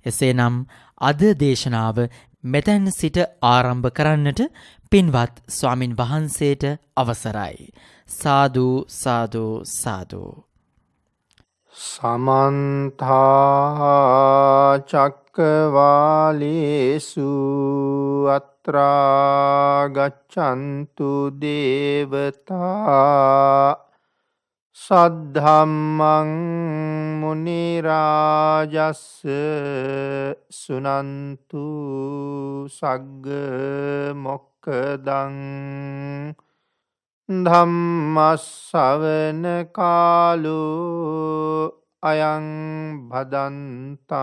එසේනම් අද දේශනාව මෙතැන් සිට ආරම්භ කරන්නට පින්වත් ස්වාමින් වහන්සේට අවසරයි. සාදු සාදු සාදු. සමන්තා චක්කවාලේසු අත්‍රා ගච්ඡන්තු දේවතා සද්ධම්මං මුනි රාජස්ස සුනන්තු සග්ග මොක්ඛදං ධම්මස්සවන කාලෝ අයං භදන්තා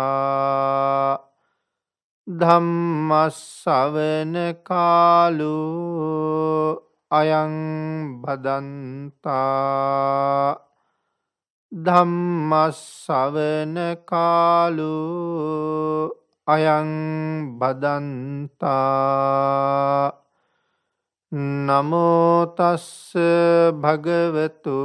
ධම්මස්සවන කාලෝ අයං භදන්තා ධම්මස්සවන කාලෝ අයං භදන්තා නමෝ තස්ස භගවතු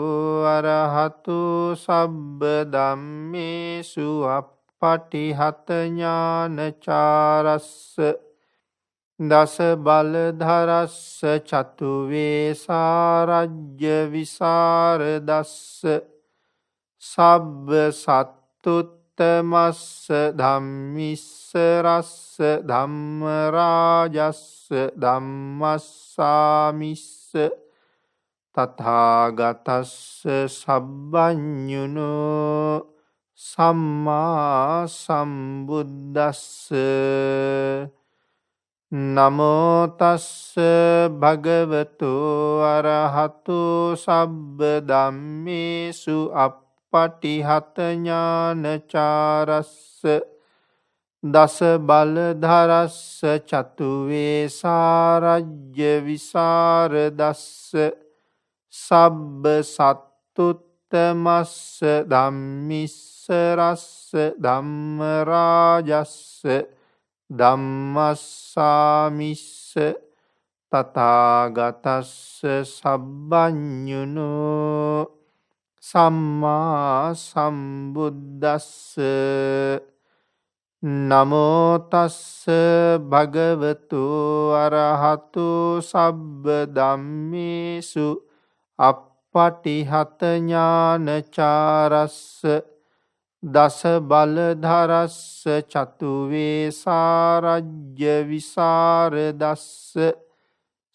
අරහතු සබ්බ ධම්මේසු අප්පටිහත ඥානචාරස්ස දස බලධරස්ස චතු වේසාරජ්‍ය විසරදස්ස සබ්බ සත්තුත්තමස්ස ධම්මිස්ස රස්ස ධම්ම රාජස්ස ධම්මස්සාමිස්ස තථාගතස්ස සබ්බඤුනෝ සම්මා සම්බුද්දස්ස නමෝ තස්ස භගවතු අරහතු සබ්බ ධම්මේසු අප්පටිහත ඥානචාරස්ස දස බලධරස්ස චතු වේසාරජ්‍ය විසරදස්ස සබ්බ සත්තුත්තමස්ස ධම්මිස්ස රස්ස ධම්ම රාජස්ස ධම්මස්සාමිස්ස තථාගතස්ස සබ්බඤුනෝ සම්මා සම්බුද්දස්ස නමෝ තස්ස භගවතු අරහතු සබ්බ ධම්මේසු අප්පටිහත ඥානචාරස්ස දස බලධරස්ස චතු වේසාරජ්‍ය විසරදස්ස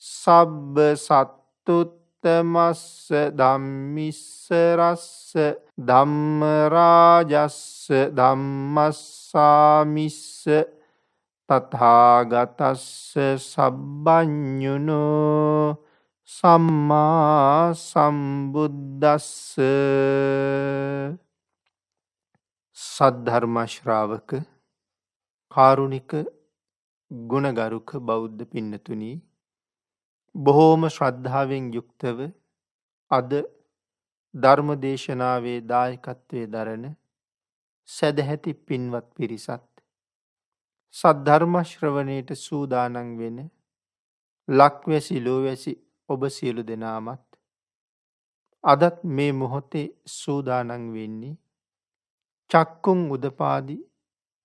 සබ්බ සත්තුත්තමස්ස ධම්මිස්ස රස්ස ධම්ම රාජස්ස ධම්මස්සාමිස්ස තථාගතස්ස සබ්බඤුනෝ සම්මා සම්බුද්දස්ස. සද්ධර්ම ශ්‍රාවක කාරුණික ගුණගරුක බෞද්ධ පින්නතුනි, බොහෝම ශ්‍රද්ධාවෙන් යුක්තව අද ධර්ම දේශනාවේ දායකත්වයේ දරන සදැහැති පින්වත් පිරිසත් සද්ධර්ම ශ්‍රවණයට සූදානම් වෙන ලක්වැසි ලෝවැසි ඔබ සියලු දෙනාමත් අදත් මේ මොහොතේ සූදානම් වෙන්නේ චක්කුම් උදපාදි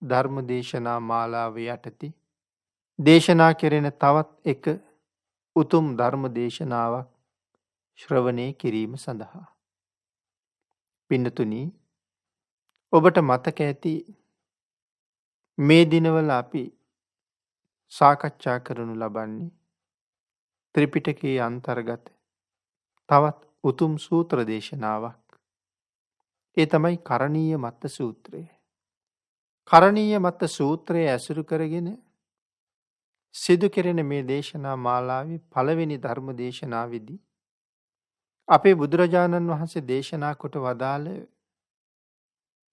ධර්ම දේශනා මාලාව යටතේ දේශනා කෙරෙන තවත් එක උතුම් ධර්ම දේශනාවක් ශ්‍රවණය කිරීම සඳහා. පින්නතුනි, ඔබට මතක ඇති මේ දිනවල අපි සාකච්ඡා කරනු ලබන්නේ ත්‍රිපිටකයේ අන්තර්ගත තවත් උතුම් සූත්‍ර දේශනාවක්. ඒ තමයි කරණීය මත්ත සූත්‍රය. කරණීය මත්ත සූත්‍රය ඇසුරු කරගෙන සිදු කෙරෙන මේ දේශනා මාලාවේ පළවෙනි ධර්ම දේශනාවේදී අපේ බුදුරජාණන් වහන්සේ දේශනා කොට වදාළ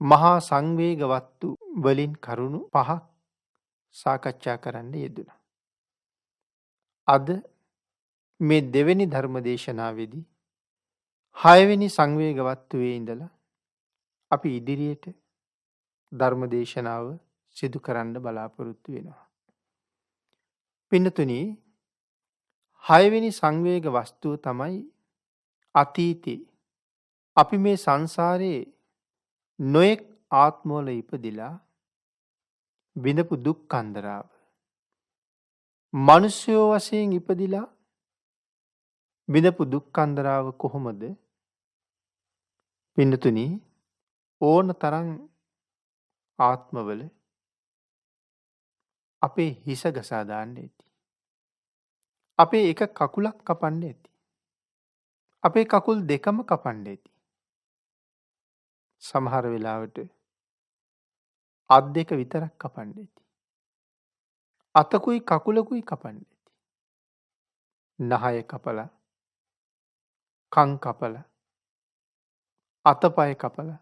මහා සංවේගවත්තු වලින් කරුණු 5ක් සාකච්ඡා කරන්න යෙදුණා. අද මේ දෙවෙනි ධර්ම දේශනාවේදී 6 වෙනි සංවේගවත්තුවේ ඉඳලා අපි ඉදිරියට ධර්ම දේශනාව සිදු කරන්න බලාපොරොත්තු වෙනවා. පින්නතුනි, 6 වෙනි සංවේග වස්තුව තමයි අතීතේ අපි මේ සංසාරේ නොයෙක් ආත්මවල ඉපදිලා විඳපු දුක් කන්දරාව. මනුෂ්‍යයෝ වශයෙන් ඉපදිලා විඳපු දුක් කන්දරාව කොහොමද පින්නතුනි ඕන තරම් ආත්මවල අපේ හිස ගසා දාන්න ඇති. අපේ එක කකුලක් කපන්න ඇති. අපේ කකුල් දෙකම කපන්න ඇති. සමහර වෙලාවට අත් දෙක විතරක් කපන්න ඇති. අතකුයි කකුලකුයි කපන්න ඇති. නහය කපලා, කන් කපලා, අතපය කපලා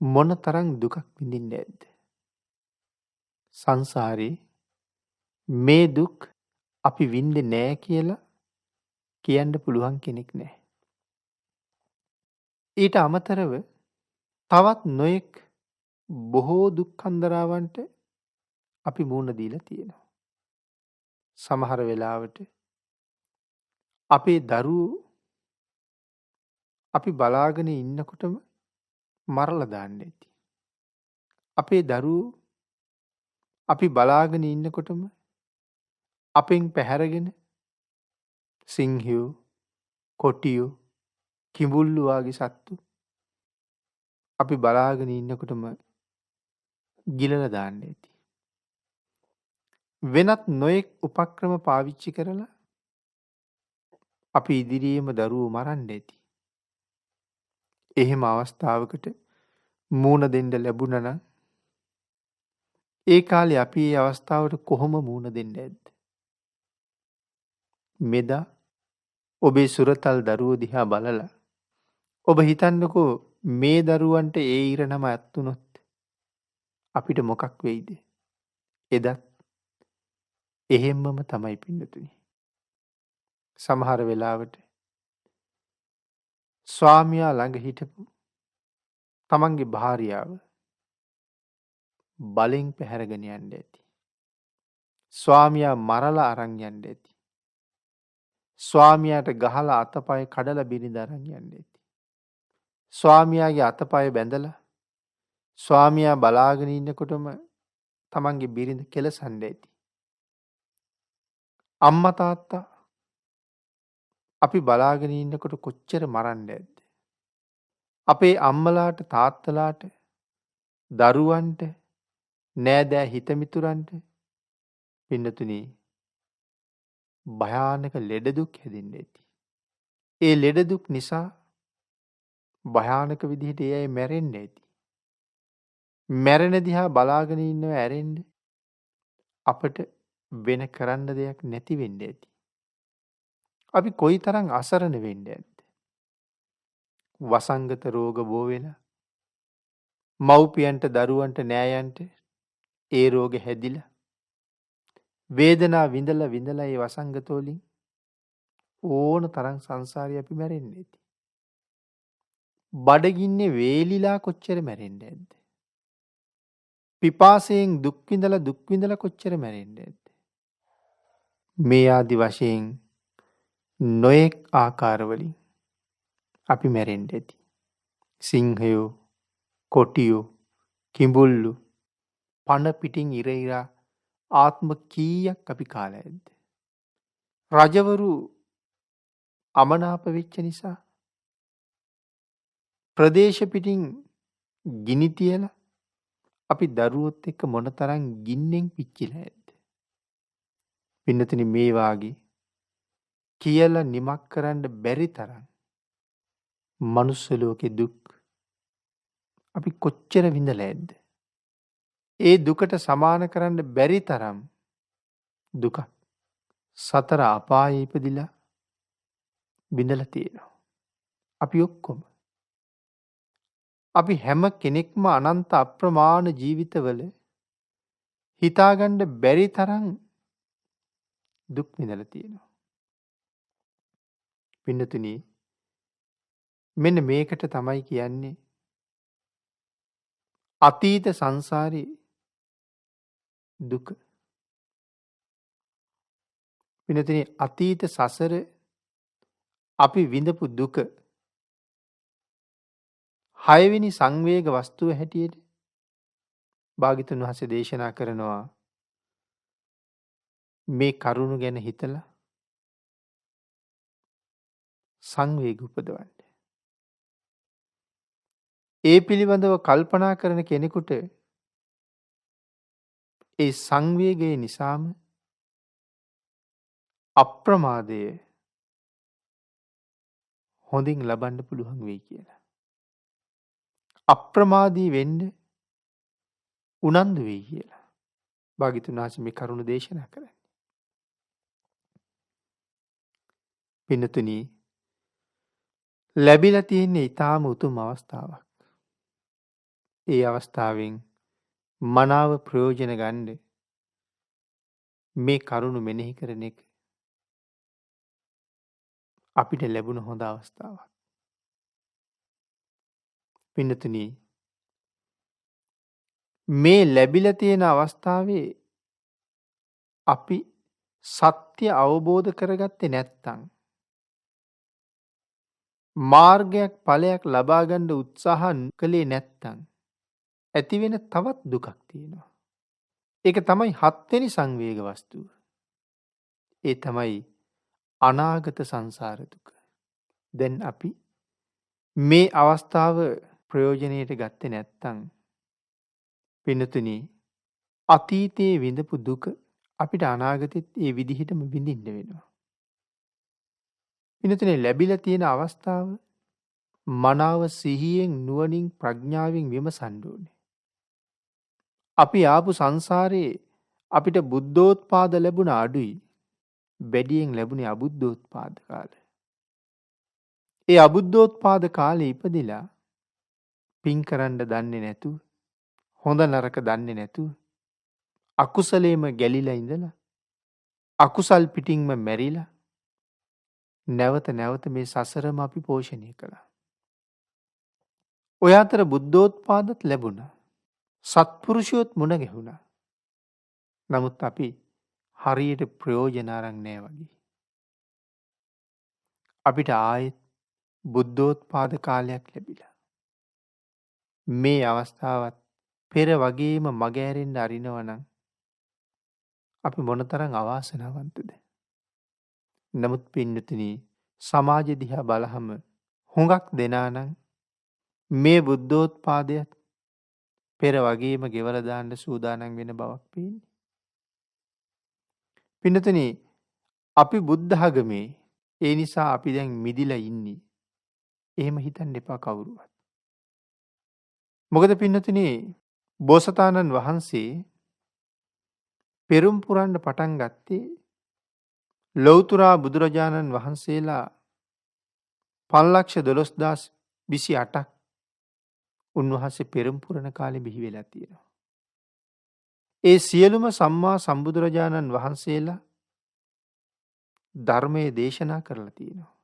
මොන තරම් දුකක් විඳින්න ඇද්ද? සංසාරේ මේ දුක් අපි විඳින්නේ නෑ කියලා කියන්න පුළුවන් කෙනෙක් නෑ. ඊට අමතරව තවත් නොයෙක් බොහෝ දුක් කන්දරාවන්ට අපි මුහුණ දීලා තියෙනවා. සමහර වෙලාවට අපේ දරුවෝ අපි බලාගෙන ඉන්නකොටම මරලා දාන්න ඇති. අපේ දරුවෝ අපි බලාගෙන ඉන්නකොටම අපෙන් පැහැරගෙන සිංහයෝ, කොටියෝ, කිඹුල්ලු වගේ සත්තු අපි බලාගෙන ඉන්නකොටම ගිලලා දාන්න ඇති. වෙනත් නොයෙක් උපක්‍රම පාවිච්චි කරලා අපි ඉදිරියේම දරුවෝ මරන්න ඇති. එහෙම අවස්ථාවකට මුහුණ දෙන්න ලැබුණා නම් ඒ කාලේ අපි ඒ අවස්ථාවට කොහොම මුහුණ දෙන්න ඇද්ද? මෙදා ඔබේ සුරතල් දරුවෝ දිහා බලලා ඔබ හිතන්නකෝ මේ දරුවන්ට ඒ ඉරණම ඇත්තුනොත් අපිට මොකක් වෙයිද? එදත් එහෙම්මම තමයි පින්නතුනි. සමහර වෙලාවට ස්වාමියා ළඟ හිටපු තමන්ගේ භාර්යාව බලෙන් පැහැරගෙන යන්න ඇති. ස්වාමියා මරලා අරන් යන්න ඇති. ස්වාමියාට ගහලා අතපය කඩලා බිරිඳ අරන් යන්න ඇති. ස්වාමියාගේ අතපය බැඳලා ස්වාමියා බලාගෙන ඉන්නකොටම තමන්ගේ බිරිඳ කෙලසන්න ඇති. අම්මා තාත්තා අපි බලාගෙන ඉන්නකොට කොච්චර මරන්න ඇද්ද? අපේ අම්මලාට තාත්තලාට දරුවන්ට නෑදෑ හිතමිතුරන්ට පින්නතුනි භයානක ලෙඩ දුක් හැදෙන්න ඇති. ඒ ලෙඩ දුක් නිසා භයානක විදිහට ඒ අය මැරෙන්න ඇති. මැරෙන දිහා බලාගෙන ඉන්නව ඇරෙන්න අපට වෙන කරන්න දෙයක් නැති වෙන්න ඇති. අපි කොයිතරම් අසරණ වෙන්න ඇද්ද? වසංගත රෝග බෝ වෙලා මව්පියන්ට දරුවන්ට නෑයන්ට ඒ රෝග හැදිලා වේදනා විඳලා විඳලා ඒ වසංගත වලින් ඕන තරම් සංසාරේ අපි මැරෙන්න ඇති. බඩගින්නේ වේලිලා කොච්චර මැරෙන්න ඇද්ද? පිපාසයෙන් දුක් විඳලා කොච්චර මැරෙන්න ඇද්ද? මේ ආදි වශයෙන් නොයෙක් ආකාරවලින් අපි මැරෙන්න ඇති. සිංහයෝ, කොටියෝ, කිඹුල්ලු පණ පිටින් ඉරයිරා ආත්ම කීයක් අපි කාලා ඇද්ද? රජවරු අමනාප වෙච්ච නිසා ප්‍රදේශ පිටින් ගිනි තියලා අපි දරුවොත් එක්ක මොනතරම් ගින්නෙන් පිච්චිලා ඇද්ද? පින්නතුනි මේ වාගේ කියලා නිමක් කරන්න බැරි තරම් මනුස්ස ලෝකේ දුක් අපි කොච්චර විඳලා ඇද්ද? ඒ දුකට සමාන කරන්න බැරි තරම් දුක සතර අපායේ ඉපදිලා විඳලා තියෙනවා. අපි ඔක්කොම අපි හැම කෙනෙක්ම අනන්ත අප්‍රමාණ ජීවිතවල හිතාගන්න බැරි තරම් දුක් විඳලා තියෙනවා. පින්නතුනි මෙන්න මේකට තමයි කියන්නේ අතීත සංසාරේ දුක. පින්නතුනි අතීත සසර අපි විඳපු දුක 6 වෙනි සංවේග වස්තුව හැටියට භාග්‍යතුන් වහන්සේ දේශනා කරනවා මේ කරුණු ගැන හිතලා සංවේග උපදවන්න. ඒ පිළිබඳව කල්පනා කරන කෙනෙකුට ඒ සංවේගය නිසාම අප්‍රමාදය හොඳින් ලබන්න පුළුවන් වෙයි කියලා. අප්‍රමාදී වෙන්න උනන්දු වෙයි කියලා. භාග්‍යතුන් වහන්සේ මේ කරුණ දේශනා කරන්නේ. පින්නතුනි, ලැබිලා තියෙන්නේ ඊටාම උතුම් අවස්ථාවක්. ඒ අවස්ථාවෙන් මනාව ප්‍රයෝජන ගන්න මේ කරුණ මෙනෙහි කරන එක අපිට ලැබුණ හොඳ අවස්ථාවක්. පින්නතුනි, මේ ලැබිලා තියෙන අවස්ථාවේ අපි සත්‍ය අවබෝධ කරගත්තේ නැත්නම් මාර්ගයක් ඵලයක් ලබා ගන්න උත්සාහ කළේ නැත්නම් ඇති වෙන තවත් දුකක් තියෙනවා. ඒක තමයි 7 වෙනි සංවේග වස්තුව. ඒ තමයි අනාගත සංසාර දුක. දැන් අපි මේ අවස්ථාව ප්‍රයෝජනයට ගත්තේ නැත්නම් පින්නතුනි, අතීතයේ විඳපු දුක අපිට අනාගතෙත් ඒ විදිහටම විඳින්න වෙනවා. පින්නතුනි, ලැබිලා තියෙන අවස්ථාව මනාව සිහියෙන් නුවණින් ප්‍රඥාවෙන් විමසන්න ඕනේ. අපි ආපු සංසාරේ අපිට බුද්ධෝත්පාද ලැබුණ අඩුයි. බැඩියෙන් ලැබුණේ අබුද්ධෝත්පාද කාලේ. ඒ අබුද්ධෝත්පාද කාලේ ඉපදිලා පින් කරන්න දන්නේ නැතුව, හොඳ නරක දන්නේ නැතුව, අකුසලේම ගැලිලා ඉඳලා අකුසල් පිටින්ම මැරිලා නැවත නැවත මේ සසරම අපි පෝෂණය කළා. ඔය අතර බුද්ධෝත්පාදත් ලැබුණා. සත්පුරුෂයොත් මුණ ගැහුණා. නමුත් අපි හරියට ප්‍රයෝජන අරන් නැහැ වගේ. අපිට ආයෙත් බුද්ධෝත්පාද කාලයක් ලැබිලා. මේ අවස්ථාවත් පෙර වගේම මග ඇරෙන්න අරිනවනම් අපි මොනතරම් අවාසනාවන්තද? නමුත් පින්නතුනි, සමාජ දිහා බලහම හුඟක් දෙනා නම් මේ බුද්ධෝත්පාදයත් පෙර වගේම ගෙවලා දාන්න සූදානම් වෙන බවක් පේන්නේ. පින්නතුනි, අපි බුද්ධ ධර්මයේ ඒ නිසා අපි දැන් මිදිලා ඉන්නේ. එහෙම හිතන්න එපා කවුරුවත්. මොකද පින්නතුනි, බෝසතාණන් වහන්සේ පෙරම් පුරන්න පටන් ගත්තේ ලෞතුරා බුදුරජාණන් වහන්සේලා 512028ක් උන්වහන්සේ පෙරම් පුරන කාලේ බිහි වෙලා තියෙනවා. ඒ සියලුම සම්මා සම්බුදුරජාණන් වහන්සේලා ධර්මයේ දේශනා කරලා තියෙනවා.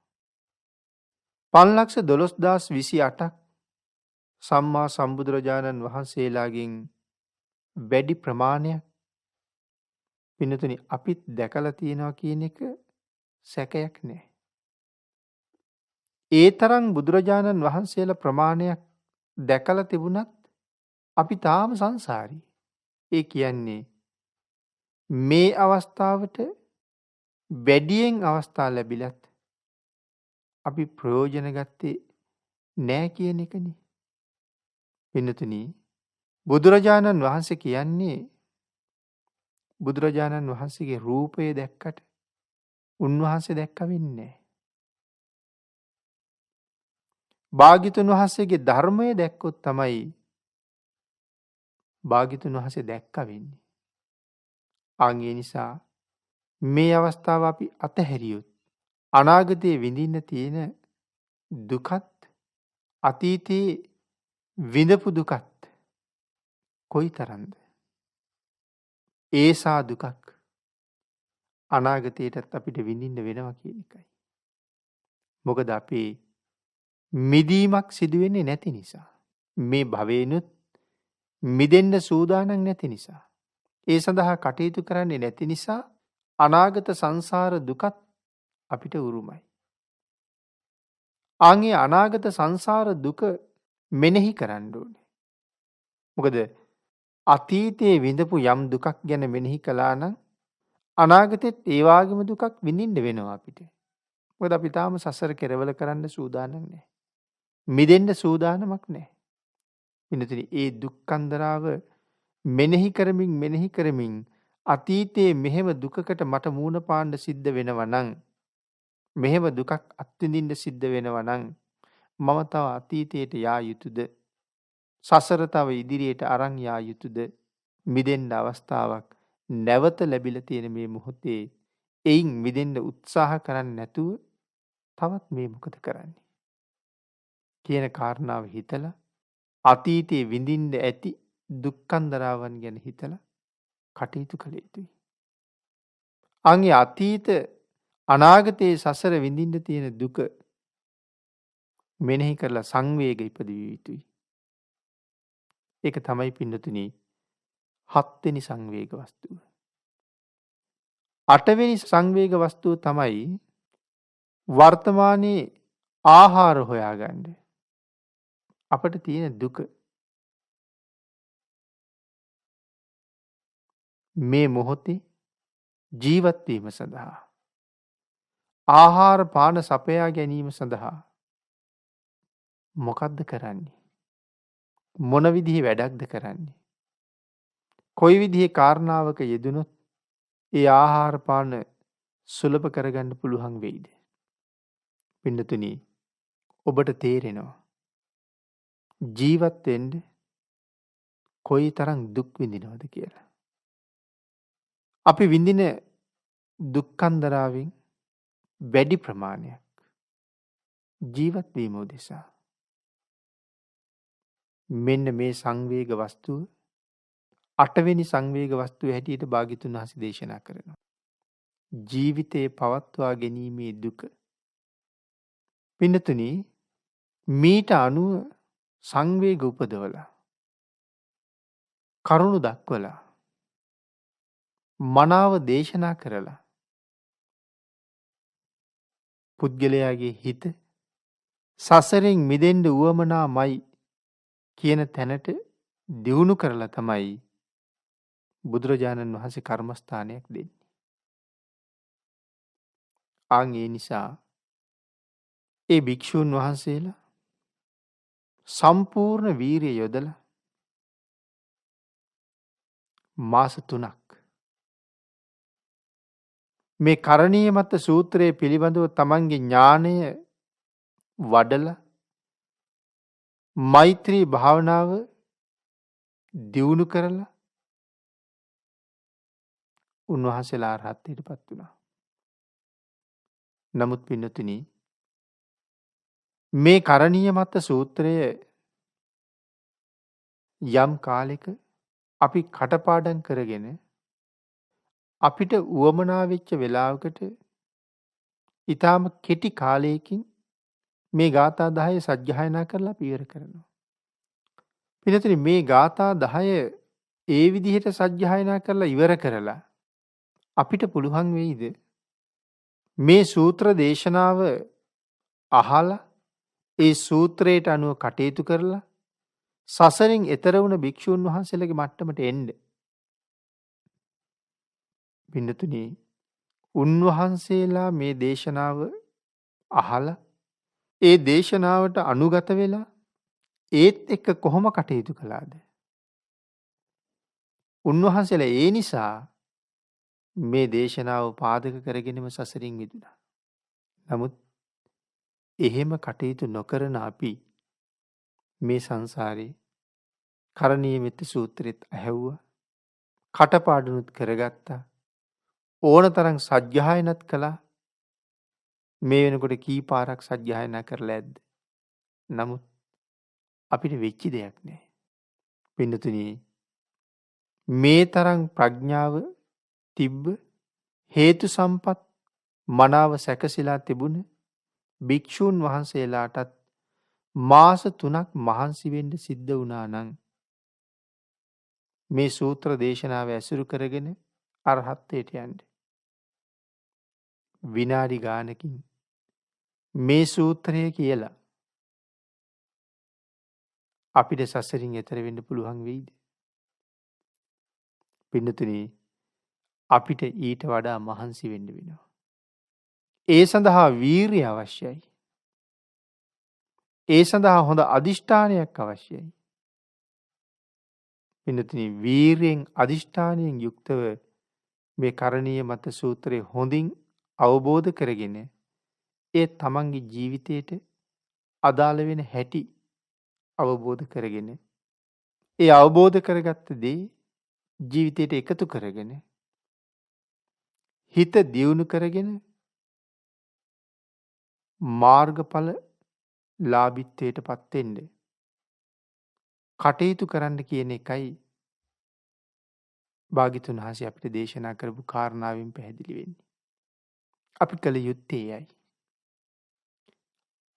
512028ක් සම්මා සම්බුදුරජාණන් වහන්සේලාගෙන් වැඩි ප්‍රමාණයක් පින්නතුනි අපිත් දැකලා තියෙනවා කියන එක සැකයක් නෑ. ඒ තරම් බුදුරජාණන් වහන්සේලා ප්‍රමාණයක් දැකලා තිබුණත් අපි තාම සංසාරී. ඒ කියන්නේ මේ අවස්ථාවට වැඩියෙන් අවස්ථා ලැබිලත් අපි ප්‍රයෝජන ගත්තේ නෑ කියන එකනේ. පින්නතුනි, බුදුරජාණන් වහන්සේ කියන්නේ බුදුරජාණන් වහන්සේගේ රූපය දැක්කට උන්වහන්සේ දැක්ක වෙන්නේ නෑ. භාග්‍යතුන් වහන්සේගේ ධර්මය දැක්කොත් තමයි භාග්‍යතුන් වහන්සේ දැක්ක වෙන්නේ. ඒ නිසා මේ අවස්ථාව අපි අතහැරියොත් අනාගතයේ විඳින්න තියෙන දුකත් අතීතයේ විඳපු දුකත් කොයිතරම්ද? ඒසා දුකක් අනාගතයටත් අපිට විඳින්න වෙනවා කියන එකයි. මොකද අපේ මිදීමක් සිදු වෙන්නේ නැති නිසා. මේ භවේනුත් මිදෙන්න සූදානම් නැති නිසා. ඒ සඳහා කටයුතු කරන්නේ නැති නිසා අනාගත සංසාර දුකත් අපිට උරුමයි. ආන්ගේ අනාගත සංසාර දුක මෙනෙහි කරන්න ඕනේ. මොකද අතීතයේ විඳපු යම් දුකක් ගැන මෙනෙහි කළා නම් අනාගතෙත් ඒ වගේම දුකක් විඳින්න වෙනවා අපිට. මොකද අපි තාම සසර කෙරවල කරන්න සූදානම් නැහැ. මිදෙන්න සූදානමක් නැහැ. පින්නතුනි ඒ දුක්ඛන්දරාව මෙනෙහි කරමින් අතීතයේ මෙහෙම දුකකට මට මූණ පාන්න සිද්ධ වෙනවා නම් මෙහෙම දුකක් අත්විඳින්න සිද්ධ වෙනවා නම් මම තව අතීතයට යා යුතුද? සසර තව ඉදිරියට අරන් යා යුතුද? මිදෙන්න අවස්ථාවක් නැවත ලැබිලා තියෙන මේ මොහොතේ එයින් මිදෙන්න උත්සාහ කරන්නේ නැතුව තවත් මේ මොකද කරන්නේ කියන කාරණාව හිතලා අතීතයේ විඳින්න ඇති දුක්ඛන්දරාවන් ගැන හිතලා කටයුතු කළ යුතුයි. අන්ගේ අතීත අනාගතයේ සසර විඳින්න තියෙන දුක මෙනෙහි කරලා සංවේග ඉපදිය යුතුයි. ඒක තමයි පින්නතුනි 7 වෙනි සංවේග වස්තුව. 8 වෙනි සංවේග වස්තුව තමයි වර්තමානයේ ආහාර හොයාගන්න. අපිට තියෙන දුක මේ මොහොතේ ජීවත් වීම සඳහා ආහාර පාන සපයා ගැනීම සඳහා මොකද්ද කරන්නේ? මොන විදිහේ වැඩක්ද කරන්නේ? කොයි විදිහේ කාරණාවක යෙදුනොත් ඒ ආහාර පාන සුලභ කරගන්න පුළුවන් වෙයිද? පින්නතුනි ඔබට තේරෙනවා ජීවත් වෙන්න කොයි තරම් දුක් විඳිනවද කියලා. අපි විඳින දුක්ඛන්දරාවෙන් වැඩි ප්‍රමාණයක් ජීවත් වීම උදෙසා මෙන්න මේ සංවේග වස්තුව 8 වෙනි සංවේග වස්තුව හැටියට භාග්‍යතුන් වහන්සේ දේශනා කරනවා. ජීවිතේ පවත්වා ගැනීමේ දුක. පින්නතුනි මීට අනුව සංවේග උපදවලා කරුණු දක්වලා මනාව දේශනා කරලා පුද්ගලයාගේ හිත සසරෙන් මිදෙන්න උවමනාමයි කියන තැනට දියුණු කරලා තමයි බුදුරජාණන් වහන්සේ කර්මස්ථානයක් දෙන්නේ. ආන් ඒ නිසා ඒ භික්ෂූන් වහන්සේලා සම්පූර්ණ වීරිය යොදලා මාස 3ක් මේ කරණීය මත සූත්‍රයේ පිළිබඳව තමන්ගේ ඥාණය වඩලා මෛත්‍රී භාවනාව දියුණු කරලා උන්වහන්සේලා අරහත්ත්වයට පත් වුණා. නමුත් පින්නතුනි මේ කරණීය මත සූත්‍රය යම් කාලෙක අපි කටපාඩම් කරගෙන අපිට උවමනා වෙච්ච වෙලාවකට ඊටාම කෙටි කාලයකින් මේ ගාථා 10 සජ්ජායනා කරලා පියවර කරනවා. පින්නතුනි මේ ගාථා 10 ඒ විදිහට සජ්ජායනා කරලා ඉවර කරලා අපිට පුළුවන් වෙයිද මේ සූත්‍ර දේශනාව අහලා ඒ සූත්‍රයට අනුව කටයුතු කරලා සසරින් එතර වුණ භික්ෂූන් වහන්සේලාගේ මට්ටමට එන්න? පින්නතුනි උන්වහන්සේලා මේ දේශනාව අහලා ඒ දේශනාවට අනුගත වෙලා ඒත් එක්ක කොහොම කටයුතු කළාද? උන්වහන්සේලා ඒ නිසා මේ දේශනාව පාදක කරගෙනම සසරින් මිදුණා. නමුත් එහෙම කටයුතු නොකරන අපි මේ සංසාරේ කරණීය මෙත්ත සූත්‍රෙත් ඇහැව්වා, කටපාඩනුත් කරගත්තා, ඕනතරම් සජ්ජායනත් කළා. මේ වෙනකොට කී පාරක් සජ්ජායනා කරලා ඇද්ද? නමුත් අපිට වෙච්ච දෙයක් නැහැ. පින්නතුනි මේ තරම් ප්‍රඥාව තිබ්බ හේතු සම්පත් මනාව සැකසීලා තිබුණ භික්ෂූන් වහන්සේලාටත් මාස 3ක් මහන්සි වෙන්න සිද්ධ වුණා නම් මේ සූත්‍ර දේශනාව ඇසුරු කරගෙන අරහත්ත්වයට යන්න විනාඩි ගානකින් මේ සූත්‍රය කියලා අපිට සසරින් එතර වෙන්න පුළුවන් වෙයිද? පින්නතුනි අපිට ඊට වඩා මහන්සි වෙන්න වෙනවා. ඒ සඳහා වීරිය අවශ්‍යයි. ඒ සඳහා හොඳ අධිෂ්ඨානයක් අවශ්‍යයි. පින්නතුනි වීරියෙන් අධිෂ්ඨානයෙන් යුක්තව මේ කරණීය මත සූත්‍රය හොඳින් අවබෝධ කරගෙන ඒ තමන්ගේ ජීවිතයට අදාළ වෙන හැටි අවබෝධ කරගෙන ඒ අවබෝධ කරගත්ත දේ ජීවිතයට එකතු කරගෙන හිත දියුණු කරගෙන මාර්ගඵල ලාභිත්වයට පත් වෙන්න කටයුතු කරන්න කියන එකයි භාග්‍යතුන් වහන්සේ අපිට දේශනා කරපු කාරණාවෙන් පැහැදිලි වෙන්නේ. අපි කළ යුත්තේ එයයි.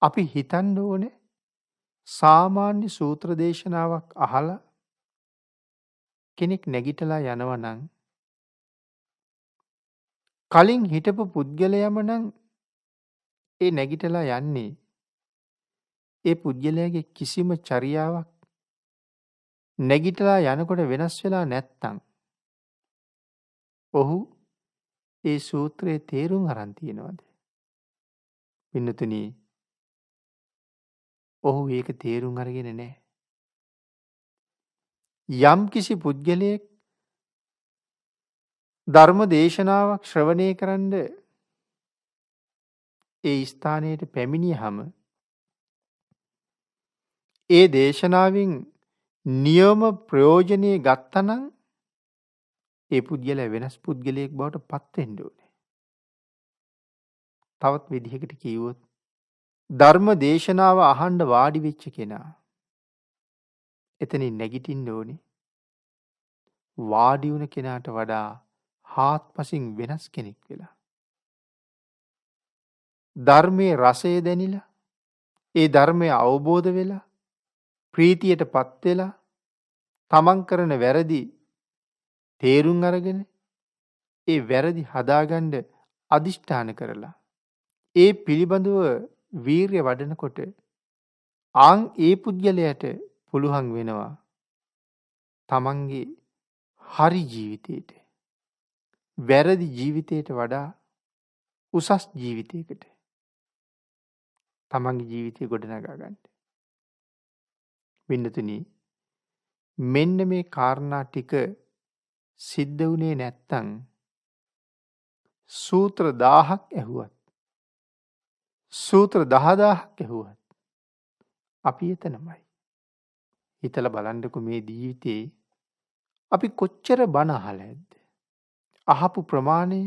අපි හිතන්න ඕනේ සාමාන්‍ය සූත්‍ර දේශනාවක් අහලා කෙනෙක් නැගිටලා යනවා නම් කලින් හිටපු පුද්ගලයාම නම් ඒ නැගිටලා යන්නේ ඒ පුද්ගලයාගේ කිසිම චර්යාවක් නැගිටලා යනකොට වෙනස් වෙලා නැත්තම් ඔහු ඒ සූත්‍රයේ තේරුම් අරන් තියෙනවද? පින්නතුනි ඔහු ඒක තේරුම් අරගෙන නැහැ. යම් කිසි පුද්ගලයෙක් ධර්ම දේශනාවක් ශ්‍රවණය කරන්න ඒ ස්ථානයට පැමිණියහම ඒ දේශනාවෙන් නියම ප්‍රයෝජනෙ ගත්තනම් ඒ පුද්ගලයා වෙනස් පුද්ගලයෙක් බවට පත් වෙන්න ඕනේ. තවත් විදිහකට කිව්වොත් ධර්ම දේශනාව අහන්න වාඩි වෙච්ච කෙනා එතනින් නැගිටින්න ඕනේ වාඩි වුණ කෙනාට වඩා හාත්පසින් වෙනස් කෙනෙක් වෙලා. ධර්මයේ රසය දැනිලා ඒ ධර්මය අවබෝධ වෙලා ප්‍රීතියට පත් වෙලා තමන් කරන වැරදි තේරුම් අරගෙන ඒ වැරදි හදාගන්න අදිෂ්ඨාන කරලා ඒ පිළිබඳව වීරිය වඩනකොට ඒ පුද්ගලයාට පුළුවන් වෙනවා තමන්ගේ හරි ජීවිතයට වැරදි ජීවිතයට වඩා උසස් ජීවිතයකට තමන්ගේ ජීවිතය ගොඩනගා ගන්න. පින්නතුනි මෙන්න මේ කාරණා ටික සිද්ධ වුණේ නැත්තම් සූත්‍ර 1000ක් ඇහුවත් සූත්‍ර 10000ක් ඇහුවත් අපි එතනමයි. හිතලා බලන්නකො මේ ජීවිතේ අපි කොච්චර බණ අහලා ඇද්ද? අහපු ප්‍රමාණය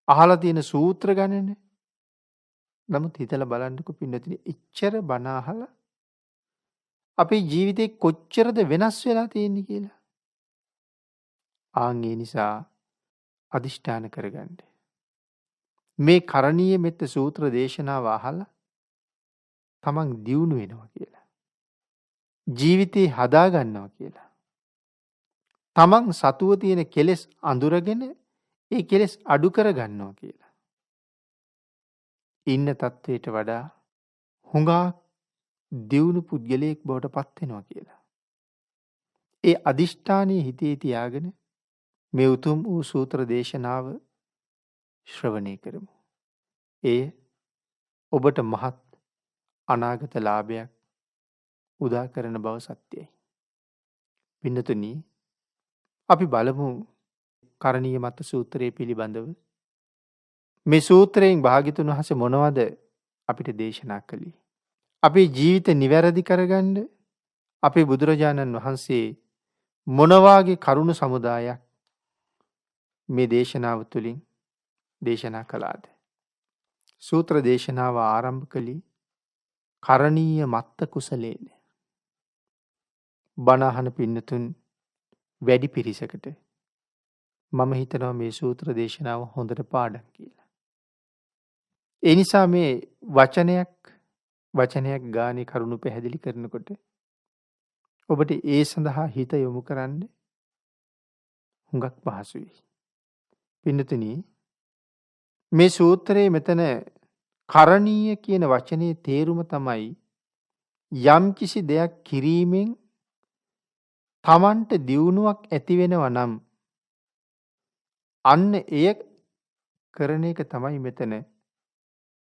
අහලා තියෙන සූත්‍ර ගණන. නමුත් හිතලා බලන්නකො පින්නතුනි එච්චර බණ අහලා අපේ ජීවිතේ කොච්චරද වෙනස් වෙලා තියෙන්නේ කියලා. ඒ නිසා අදිෂ්ඨාන කරගන්න. මේ කරණීය මෙත්ත සූත්‍ර දේශනාව අහලා තමන් දියුණු වෙනවා කියලා. ජීවිතේ හදා ගන්නවා කියලා. තමන් සතුව තියෙන කෙලෙස් අඳුරගෙන ඒ කෙලෙස් අඩු කර ගන්නවා කියලා. ඉන්න තත්වයට වඩා හුඟා දියුණු පුද්ගලයෙක් බවට පත් වෙනවා කියලා. ඒ අදිෂ්ඨානීය හිතේ තියාගෙන මේ උතුම් වූ සූත්‍ර දේශනාව ශ්‍රවණය කරමු. එය ඔබට මහත් අනාගත ලාභයක් උදා කරන බව සත්‍යයි. පින්නතුනි අපි බලමු කරණීය මත්ත සූත්‍රයේ පිළිබඳව. මේ සූත්‍රයෙන් භාග්‍යතුන් වහන්සේ මොනවද අපිට දේශනා කළේ? අපේ ජීවිත නිවැරදි කරගන්න අපේ බුදුරජාණන් වහන්සේ මොනවාගේ කරුණ සමුදායක් මේ දේශනාව තුළින් දේශනා කළාද? සූත්‍ර දේශනාව ආරම්භ කළේ කරණීය මත්ත කුසලේන. බණ අහන පින්නතුන් වැඩි පිරිසකට මම හිතනවා මේ සූත්‍ර දේශනාව හොඳට පාඩම් කියලා. ඒ නිසා මේ වචනයක් ගානේ කරුණු පැහැදිලි කරනකොට ඔබට ඒ සඳහා හිත යොමු කරන්න හුඟක් පහසුයි. පින්නතුනි මේ සූත්‍රයේ මෙතන කරණීය කියන වචනේ තේරුම තමයි යම් කිසි දෙයක් කිරීමෙන් තමන්ට දියුණුවක් ඇති වෙනවා නම් අන්න එය කරන එක තමයි මෙතන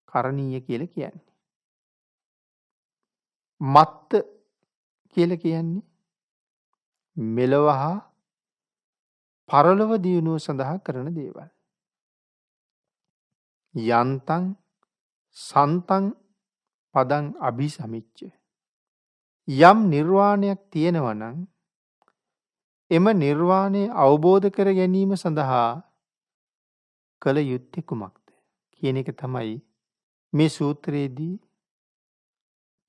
කරණීය කියලා කියන්නේ. මත්ත කියලා කියන්නේ මෙලොව හා පරලොව දියුණුව සඳහා කරන දේවල්. යන්තං සන්තං පදං අභිසමිච්ච. යම් නිර්වාණයක් තියෙනවා නම් එම නිර්වාණය අවබෝධ කර ගැනීම සඳහා කළ යුත්තේ කුමක්ද කියන එක තමයි මේ සූත්‍රයේදී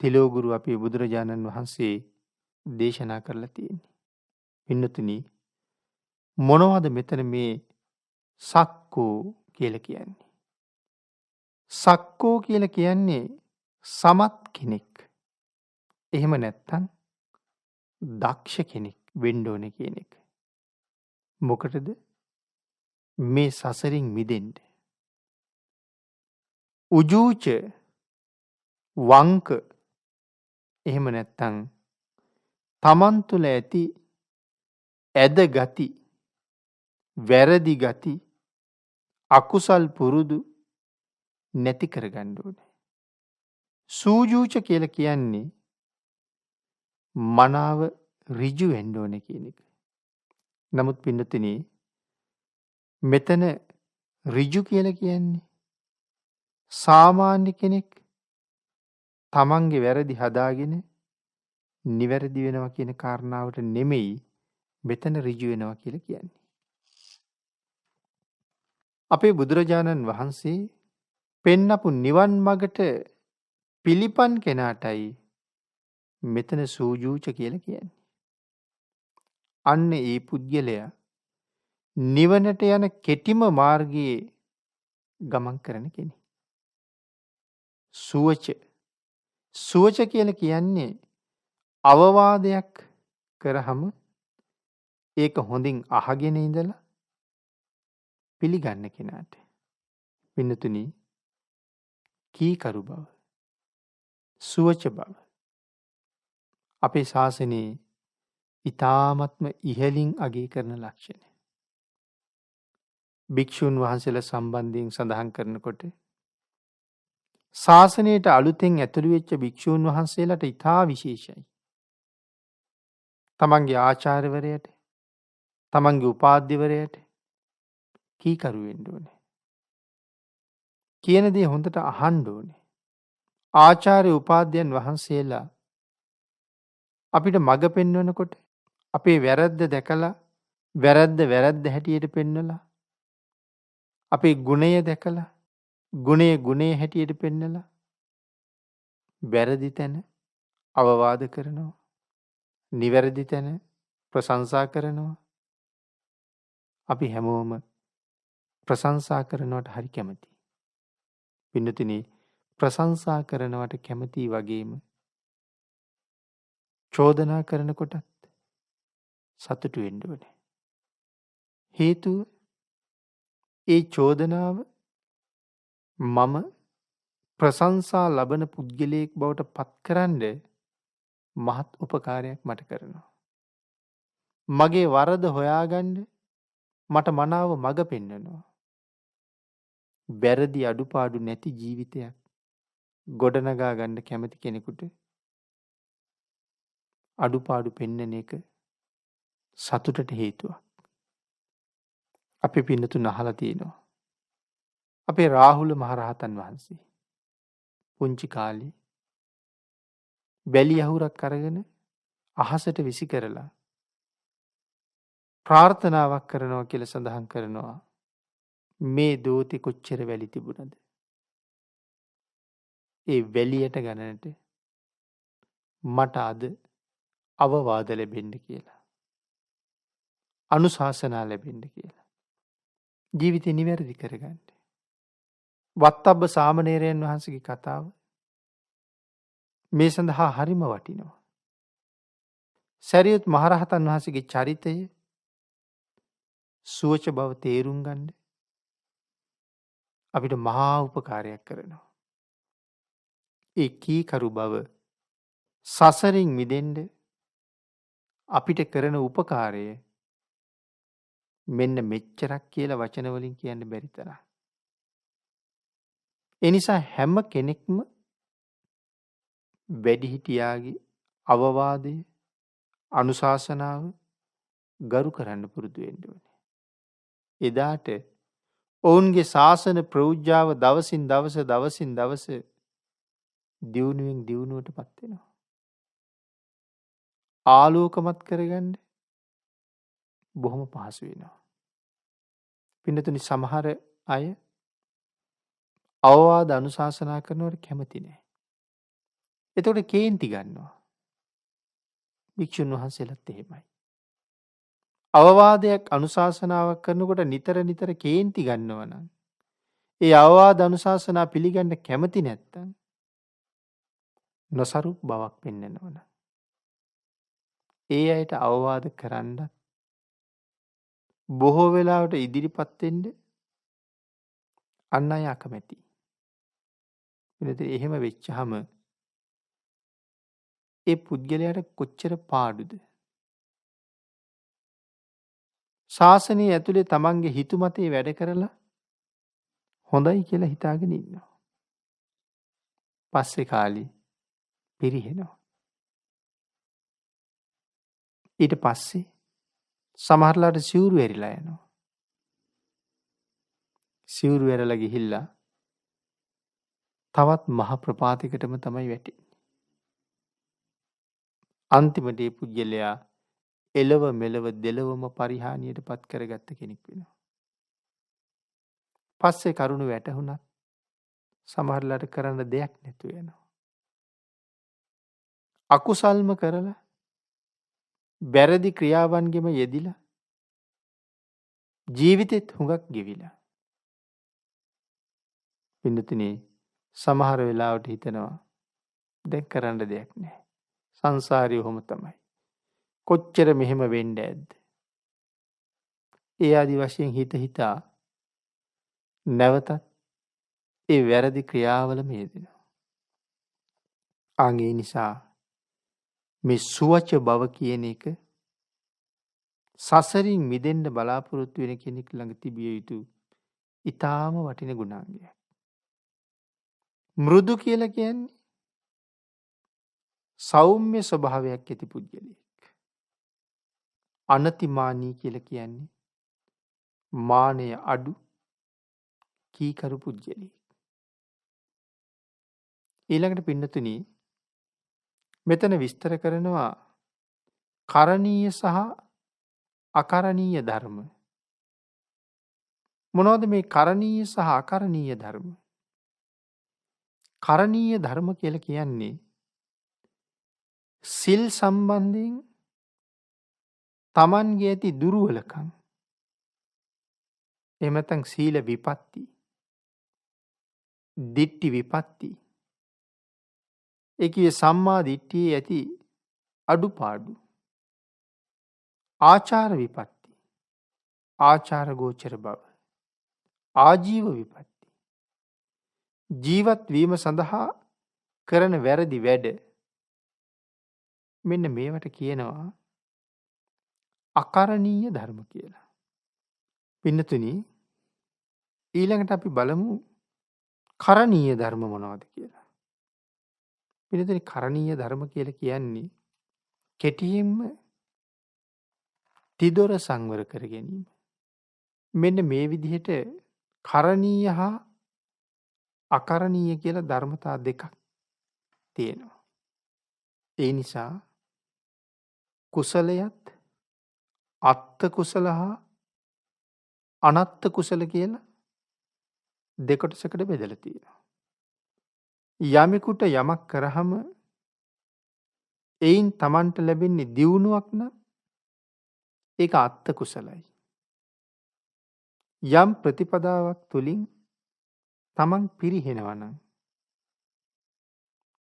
තිලෝගුරු අපේ බුදුරජාණන් වහන්සේ දේශනා කරලා තියෙන්නේ. පින්නතුනි, මොනවද මෙතන මේ සක්කෝ කියලා කියන්නේ? සක්කෝ කියලා කියන්නේ සමත් කෙනෙක්. එහෙම නැත්තම් දක්ෂ කෙනෙක් වෙන්න ඕනේ කියන එක. මොකටද? මේ සසරින් මිදෙන්න. උජූච වංක එහෙම නැත්තම් තමන් තුළ ඇති ඇද ගති, වැරදි ගති, අකුසල් පුරුදු නැති කරගන්න ඕනේ. සූජූච කියලා කියන්නේ මනාව ඍජු වෙන්න ඕනේ කියන එක. නමුත් පින්නතුනි, මෙතන ඍජු කියලා කියන්නේ සාමාන්‍ය කෙනෙක් තමන්ගේ වැරදි හදාගෙන නිවැරදි වෙනවා කියන කාරණාවට නෙමෙයි මෙතන ඍජු වෙනවා කියලා කියන්නේ. අපේ බුදුරජාණන් වහන්සේ පෙන්නපු නිවන් මගට පිළිපන් කෙනාටයි මෙතන සූජූච කියලා කියන්නේ. අන්න ඒ පුද්ගලයා නිවනට යන කෙටිම මාර්ගයේ ගමන් කරන කෙනෙක්. සුවච. සුවච කියලා කියන්නේ අවවාදයක් කරාම ඒක හොඳින් අහගෙන ඉඳලා පිළිගන්න කෙනාට. පින්නතුනි, කීකරු බව, සුවච බව අපේ ශාසනයේ ඊ타ත්ම ඉහළින් අගය කරන ලක්ෂණ. භික්ෂුන් වහන්සේලා සම්බන්ධයෙන් සඳහන් කරනකොට ශාසනයට අලුතෙන් ඇතුළු වෙච්ච භික්ෂුන් වහන්සේලාට ඊටා විශේෂයි. තමන්ගේ ආචාර්යවරයාට, තමන්ගේ උපාධ්‍යවරයාට කීකරු වෙන්න ඕනේ. කියන දේ හොඳට අහන්න ඕනේ. ආචාර්ය උපාධ්‍යයන් වහන්සේලා අපිට මඟ පෙන්වනකොට අපේ වැරද්ද දැකලා වැරද්ද හැටියට පෙන්වලා, අපේ ගුණය දැකලා ගුණය හැටියට පෙන්වලා, වැරදි තැන අවවාද කරනවා, නිවැරදි තැන ප්‍රශංසා කරනවා. අපි හැමෝම ප්‍රශංසා කරනවට හරි කැමතියි. පින්නතුනි, ප්‍රශංසා කරනවට කැමති වගේම චෝදනා කරනකොටත් සතුටු වෙන්න ඕනේ. හේතුව ඒ චෝදනාව මම ප්‍රශංසා ලබන පුද්ගලයෙක් බවට පත්කරන්න මහත් උපකාරයක් මට කරනවා. මගේ වරද හොයාගන්න මට මනාව මඟ පෙන්වනවා. වැරදි අඩුපාඩු නැති ජීවිතයක් ගොඩනගා ගන්න කැමති කෙනෙකුට අඩුපාඩු පෙන්නන එක සතුටට හේතුවක්. අපි පින්නතුන් අහලා තියෙනවා. අපේ රාහුල මහරහතන් වහන්සේ පුංචි කාලේ බැලි අහුරක් අරගෙන අහසට විසි කරලා ප්‍රාර්ථනාවක් කරනවා කියලා සඳහන් කරනවා. මේ දෝතේ කොච්චර වැලි තිබුණද? ඒ වැලියට ගණනට මට අද අවවාද ලැබෙන්න කියලා. අනුශාසනා ලැබෙන්න කියලා. ජීවිතේ නිවැරදි කරගන්න. වත්තබ්බ සාමණේරයන් වහන්සේගේ කතාව මේ සඳහා හරිම වටිනවා. සරියුත් මහරහතන් වහන්සේගේ චරිතය සුවච බව තේරුම් ගන්න අපිට මහා උපකාරයක් කරනවා. ඒ කීකරු බව සසරින් මිදෙන්න අපිට කරන උපකාරය මෙන්න මෙච්චරක් කියලා වචන වලින් කියන්න බැරි තරම්. ඒ නිසා හැම කෙනෙක්ම වැඩිහිටියාගේ අවවාදය, අනුශාසනාව ගරු කරන්න පුරුදු වෙන්න ඕනේ. එදාට ඔවුන්ගේ ශාසන ප්‍රෞජ්‍යාව දවසින් දවස දියුණුවෙන් දියුණුවටපත් වෙනවා. ආලෝකමත් කරගන්න බොහොම පහසු වෙනවා. පින්නතුනි සමහර අය අවවාද අනුශාසනා කරනවට කැමති නැහැ. එතකොට කේන්ති ගන්නවා. භික්ෂුන් වහන්සේලාත් එහෙමයි. අවවාදයක් අනුශාසනාවක් කරනකොට නිතර කේන්ති ගන්නවා නම් ඒ අවවාද අනුශාසනා පිළිගන්න කැමති නැත්තම් නොසරුප් බවක් පෙන්වනවා. ඒ අයට අවවාද කරන්න බොහෝ වෙලාවට ඉදිරිපත් වෙන්න අන් අය අකමැති. එහෙම වෙච්චහම ඒ පුද්ගලයාට කොච්චර පාඩුද? ශාසනය ඇතුලේ තමන්ගේ හිතුමතේ වැඩ කරලා හොඳයි කියලා හිතාගෙන ඉන්නවා. පස්සේ කාලේ පිරිහෙනවා. ඊට පස්සේ සමහරලාට සිවුරු ඇරිලා යනවා. සිවුරු ඇරලා ගිහිල්ලා තවත් මහ ප්‍රපාතයකටම තමයි වැටෙන්නේ. අන්තිමට මේ පුජ්‍යලයා එලව මෙලව දෙලවම පරිහානියට පත් කරගත්ත කෙනෙක් වෙනවා. පස්සේ කරුණ වැටහුණත් සමහරලාට කරන්න දෙයක් නැතුව යනවා. අකුසල්ම කරලා බැරදි ක්‍රියාවන්ගෙම යෙදිලා ජීවිතෙත් හුඟක් ගෙවිලා. පින්නතුනේ සමහර වෙලාවට හිතනවා දැන් කරන්න දෙයක් නැහැ. සංසාරේ ඔහොම තමයි. කොච්චර මෙහෙම වෙන්න ඇද්ද? ඒ ආදි වශයෙන් හිතා නැවතත් ඒ වැරදි ක්‍රියාවලම යෙදෙනවා. ඒ නිසා මේ සුවච බව කියන එක සසරින් මිදෙන්න බලාපොරොත්තු වෙන කෙනෙක් ළඟ තිබිය යුතු ඊටාම වටින ගුණාංගයක්. මෘදු කියලා කියන්නේ සෞම්‍ය ස්වභාවයක් ඇති පුද්ගලයෙක්. අනතිමානී කියලා කියන්නේ මානය අඩු කීකරු පුද්ගලයෙක්. ඊළඟට පින්නතුනි මෙතන විස්තර කරනවා කරණීය සහ අකරණීය ධර්ම. මොනවද මේ කරණීය සහ අකරණීය ධර්ම? කරණීය ධර්ම කියලා කියන්නේ සිල් සම්බන්ධයෙන් තමන්ගේ ඇති දුර්වලකම්, එහෙම නැත්නම් සීල විපත්ති, දිට්ඨි විපත්ති, ඒකේ සම්මා දිට්ඨියේ ඇති අඩුපාඩු, ආචාර විපත්ති, ආචාර ගෝචර බව, ආජීව විපත්ති, ජීවත් වීම සඳහා කරන වැරදි වැඩ, මෙන්න මේවට කියනවා අකරණීය ධර්ම කියලා. පින්නතුනි ඊළඟට අපි බලමු කරණීය ධර්ම මොනවද කියලා. පින්නතුනි කරණීය ධර්ම කියලා කියන්නේ කෙටියෙන්ම තිදොර සංවර කර ගැනීම. මෙන්න මේ විදිහට කරණීය හා අකරණීය කියලා ධර්මතා දෙකක් තියෙනවා. ඒ නිසා කුසලයත් අත්ත කුසල හා අනත්ත කුසල කියලා දෙකොටසකට බෙදලා තියෙනවා. යමෙකුට යමක් කරාම එයින් Tamanට ලැබෙන්නේ දියුණුවක් නම් ඒක අත්ත කුසලයි. යම් ප්‍රතිපදාවක් තුලින් Taman පිරිහෙනවා නම්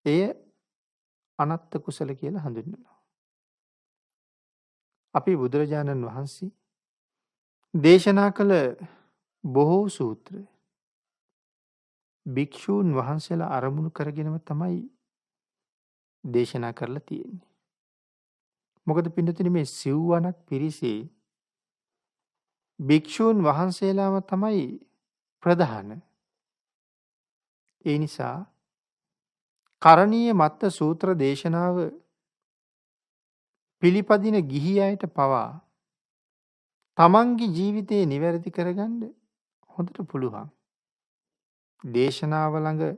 එය අනත්ත කුසල කියලා හඳුන්වනවා. අපි බුදුරජාණන් වහන්සේ දේශනා කළ බොහෝ සූත්‍ර භික්ෂූන් වහන්සේලා අරමුණු කරගෙනම තමයි දේශනා කරලා තියෙන්නේ. මොකද පින්නතුනි මේ සිව්වනක් පිරිසේ භික්ෂූන් වහන්සේලාම තමයි ප්‍රධාන. ඒ නිසා කරණීය මත්ත සූත්‍ර දේශනාව පිළිපදින ගිහි අයට පවා තමන්ගේ ජීවිතය නිවැරදි කරගන්න හොඳට පුළුවන්. දේශනාව ළඟ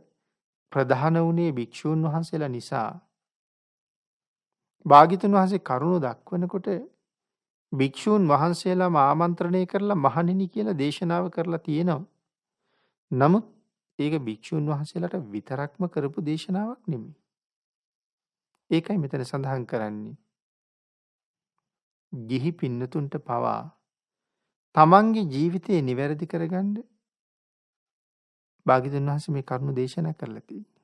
ප්‍රධාන වුණේ භික්ෂූන් වහන්සේලා නිසා භාග්‍යවතුන් වහන්සේ කරුණු දක්වනකොට භික්ෂූන් වහන්සේලාම ආමන්ත්‍රණය කරලා මහණෙනි කියලා දේශනාව කරලා තියෙනවා. නමුත් ඒක භික්ෂූන් වහන්සේලාට විතරක්ම කරපු දේශනාවක් නෙමෙයි. ඒකයි මෙතන සඳහන් කරන්නේ. ගිහි පින්නතුන්ට පවා තමන්ගේ ජීවිතය නිවැරදි කරගන්න භාග්‍යවතුන් වහන්සේ මේ කරුණු දේශනා කරලා තියෙනවා.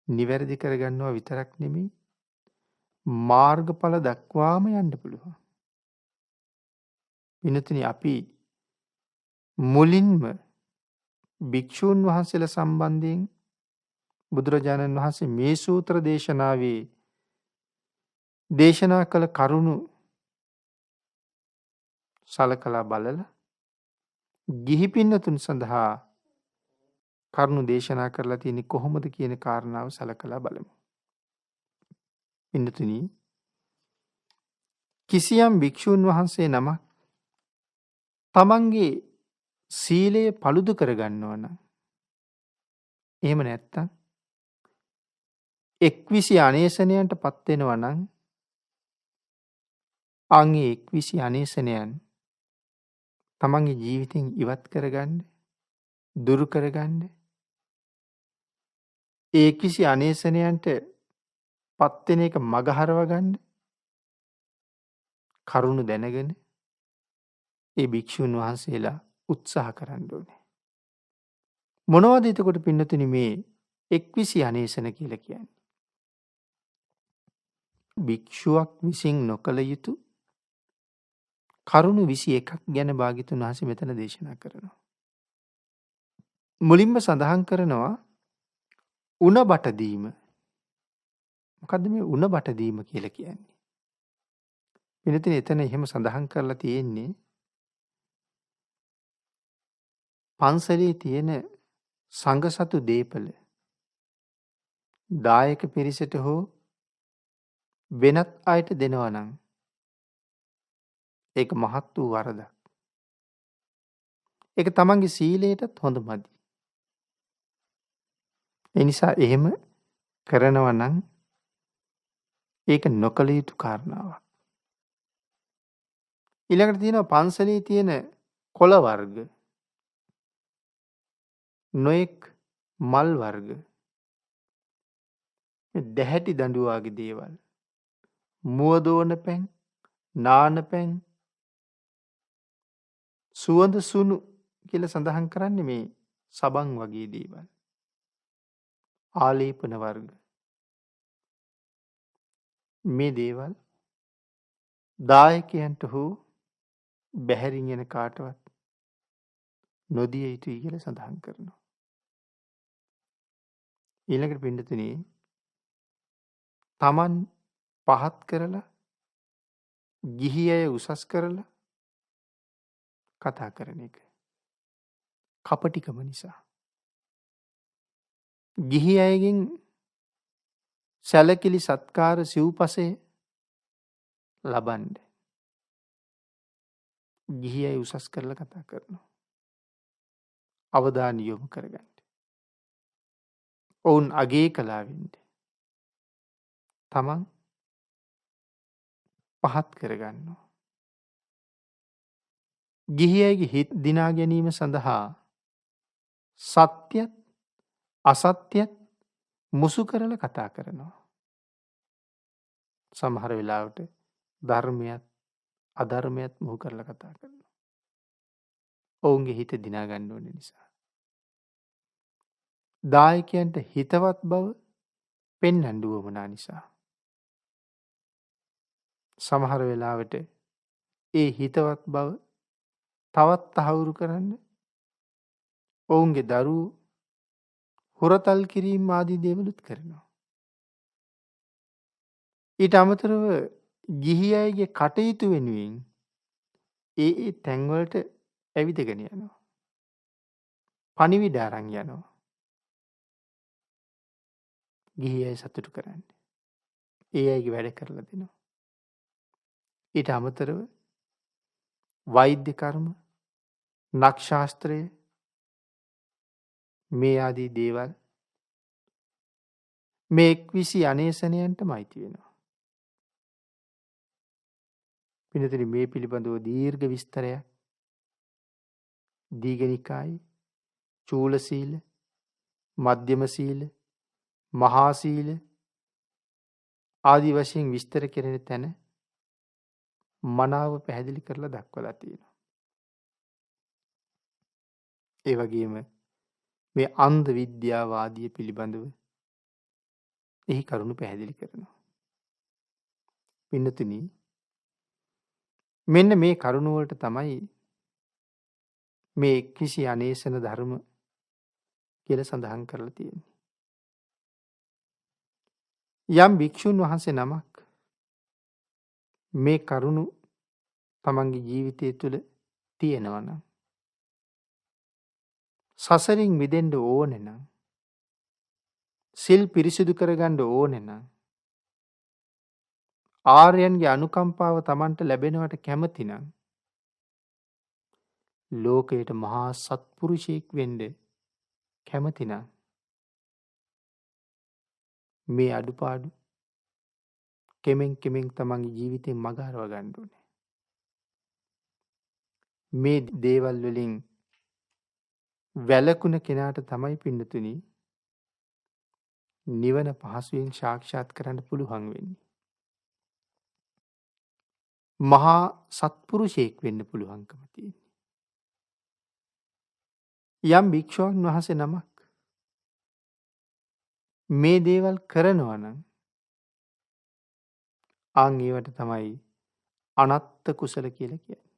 නිවැරදි කරගන්නවා විතරක් නෙමෙයි මාර්ගඵල දක්වාම යන්න පුළුවන්. පින්නතුනි අපි මුලින්ම භික්ෂූන් වහන්සේලා සම්බන්ධයෙන් බුදුරජාණන් වහන්සේ මේ සූත්‍ර දේශනාවේ දේශනා කළ කරුණු සලකලා බලලා ගිහි පින්නතුන් සඳහා කරුණු දේශනා කරලා තියෙන්නේ කොහොමද කියන කාරණාව සලකලා බලමු. පින්නතුනි කිසියම් භික්ෂූන් වහන්සේ නමක් තමන්ගේ සීලය paludu කරගන්නවා නම් එහෙම නැත්තම් එක්විසි අනේසනයන්ට පත් වෙනවා නම් අංගේ එක්විසි අනේසනයන් තමන්ගේ ජීවිතෙන් ඉවත් කරගන්න දුරු කරගන්න ඒක්විසි අනේසනයන්ට පත් වෙන එක මගහරව ගන්න කරුණු දැනගෙන ඒ භික්ෂුන් වහන්සේලා උත්සාහ කරන්න ඕනේ. මොනවද එතකොට පින්නතුනි මේ එක්විසි අනේසන කියලා කියන්නේ? භික්ෂුවක් විසින් නොකළ යුතු කරුණු 21ක් ගැන භාග්‍යවතුන් වහන්සේ මෙතන දේශනා කරනවා. මුලින්ම සඳහන් කරනවා උණ බට දීම. මොකද්ද මේ උණ බට දීම කියලා කියන්නේ? පින්නතුනි එතන එහෙම සඳහන් කරලා තියෙන්නේ පන්සලේ තියෙන සංඝසතු දීපල දායක පිරිසට හෝ වෙනත් අයට දෙනවා නම් ඒක මහත් වූ වරදක්. ඒක තමන්ගේ සීලයටත් හොඳ මදි. ඒ නිසා එහෙම කරනවා නම් ඒක නොකළ යුතු කාරණාවක්. ඊළඟට තියෙනවා පන්සලේ තියෙන කොළ වර්ග, නොඑක් මල් වර්ග, දැහැටි දඬු වගේ දේවල්, මුව දෝන පැන්, නාන පැන්, සුවඳ සුණු කියලා සඳහන් කරන්නේ මේ සබන් වගේ දේවල්. ආලේපන වර්ග. මේ දේවල් දායකයන්ට හෝ බැහැරින් එන කාටවත් නොදිය යුතුයි කියලා සඳහන් කරනවා. ඊළඟට පින්නතුනි තමන් පහත් කරලා ගිහි අය උසස් කරලා කතා කරන එක කපටිකම නිසා. ගිහි අයගෙන් සැලකිලි සත්කාර සිව්පසය ලබන්න ගිහි අය උසස් කරලා කතා කරනවා. අවධානය යොමු කරගන්න. ඔවුන් අගේ කලාවෙන්න තමන් පහත් කරගන්නවා. ගිහි අයගේ හිත් දිනා ගැනීම සඳහා සත්‍යත් අසත්‍යත් මුසු කරලා කතා කරනවා. සමහර වෙලාවට ධර්මයත් අධර්මයත් මුහු කරලා කතා කරනවා. ඔවුන්ගේ හිත දිනා ගන්න ඕන නිසා. දායකයන්ට හිතවත් බව පෙන්වන්න උවමනා නිසා. සමහර වෙලාවට ඒ හිතවත් බව තවත් තහවුරු කරන්න ඔවුන්ගේ දරුවෝ හොරතල් කිරීම ආදී දේවලුත් කරනවා. ඊට අමතරව ගිහි අයගේ කටයුතු වෙනුවෙන් ඒ තැන්වලට ඇවිදගෙන යනවා. පණිවිඩ අරන් යනවා. ගිහි අය සතුටු කරන්න. ඒ අයගේ වැඩ කරලා දෙනවා. ඊට අමතරව වෛද්‍ය කර්ම, නක්ෂාස්ත්‍රය මේ ආදී දේවල් මේ එක්විසි අනේසනයන්ට මයිති වෙනවා. පිනතුනි මේ පිළිබඳව දීර්ඝ විස්තරයක් දීඝනිකායේ චූල සීල, මධ්‍යම සීල, මහා සීල ආදී වශයෙන් විස්තර කෙරෙන තැන මනාව පැහැදිලි කරලා දක්වලා තියෙනවා. ඒ වගේම මේ අන්ධ විද්‍යාව ආදිය පිළිබඳව එහි කරුණු පැහැදිලි කරනවා. පින්නතුනි මෙන්න මේ කරුණ වලට තමයි මේ කිසි අනේසන ධර්ම කියලා සඳහන් කරලා තියෙන්නේ. යම් භික්ෂුන් වහන්සේ නමක් මේ කරුණු තමන්ගේ ජීවිතය තුළ තියෙනවා නම් සසරින් මිදෙන්න ඕනේ නම් සිල් පිරිසිදු කරගන්න ඕනේ නම් ආර්යයන්ගේ අනුකම්පාව තමන්ට ලැබෙනවට කැමති නම් ලෝකයට මහා සත්පුරුෂයෙක් වෙන්න කැමති නම් මේ අඩුපාඩු කෙමෙන් තමන්ගේ ජීවිතෙන් මග හරව ගන්න ඕනේ. මේ දේවල් වලින් වැළකුණ කෙනාට තමයි පින්නතුනි නිවන පහසුවෙන් සාක්ෂාත් කරන්න පුළුවන් වෙන්නේ. මහා සත්පුරුෂයෙක් වෙන්න පුළුවන්කම තියෙන්නේ. යම් භික්ෂුන් වහන්සේ නමක් මේ දේවල් කරනවා නම් අන් ඒවට තමයි අනත්ත කුසල කියලා කියන්නේ.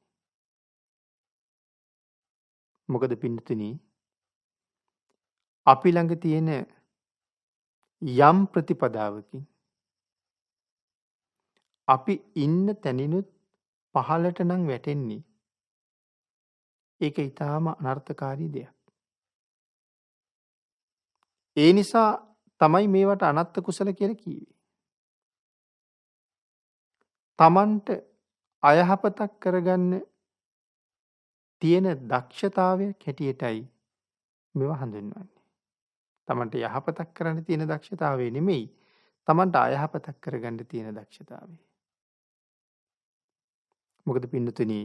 මොකද පින්නතුනි අපි ළඟ තියෙන යම් ප්‍රතිපදාවකින් අපි ඉන්න තැනිනුත් පහළට නම් වැටෙන්නේ ඒක ඊටාම අනර්ථකාරී දෙයක්. ඒ නිසා තමයි මේවට අනත්ත කුසල කියලා කිව්වේ. තමන්ට අයහපතක් කරගන්න තියෙන දක්ෂතාවයක් හැටියටයි මේවා හඳුන්වන්නේ. තමන්ට යහපතක් කරන්න තියෙන දක්ෂතාවය නෙමෙයි තමන්ට අයහපතක් කරගන්න තියෙන දක්ෂතාවය. මොකද පින්නතුනි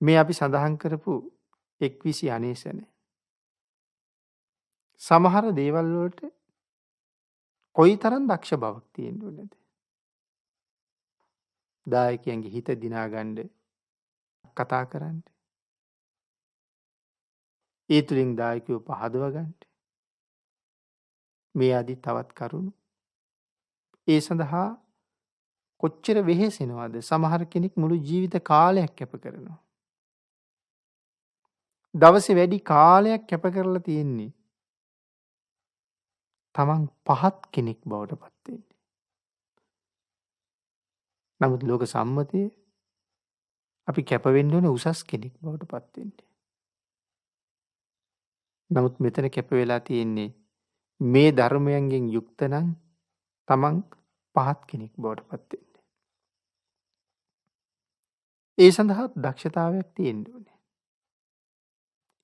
මේ අපි සඳහන් කරපු එක්විසි අනේසන සමහර දේවල් වලට කොයිතරම් දක්ෂ බවක් තියෙන්න ඕනද? දායකයන්ගේ හිත දිනා ගන්න කතා කරන්න. ඒ තුලින් දායකයෝ පහදව ගන්න. මේ ආදී තවත් කරුණු. ඒ සඳහා කොච්චර වෙහෙසෙනවද? සමහර කෙනෙක් මුළු ජීවිත කාලයක් කැප කරනවා. දවසේ වැඩි කාලයක් කැප කරලා තියෙන්නේ තමන් පහත් කෙනෙක් බවට පත් වෙන්න. නමුත් ලෝක සම්මතයේ අපි කැප වෙන්න ඕනේ උසස් කෙනෙක් බවට පත් වෙන්න. නමුත් මෙතන කැප වෙලා තියෙන්නේ මේ ධර්මයන්ගෙන් යුක්ත නම් තමන් පහත් කෙනෙක් බවට පත් වෙන්න. ඒ සඳහා දක්ෂතාවයක් තියෙන්න ඕනේ.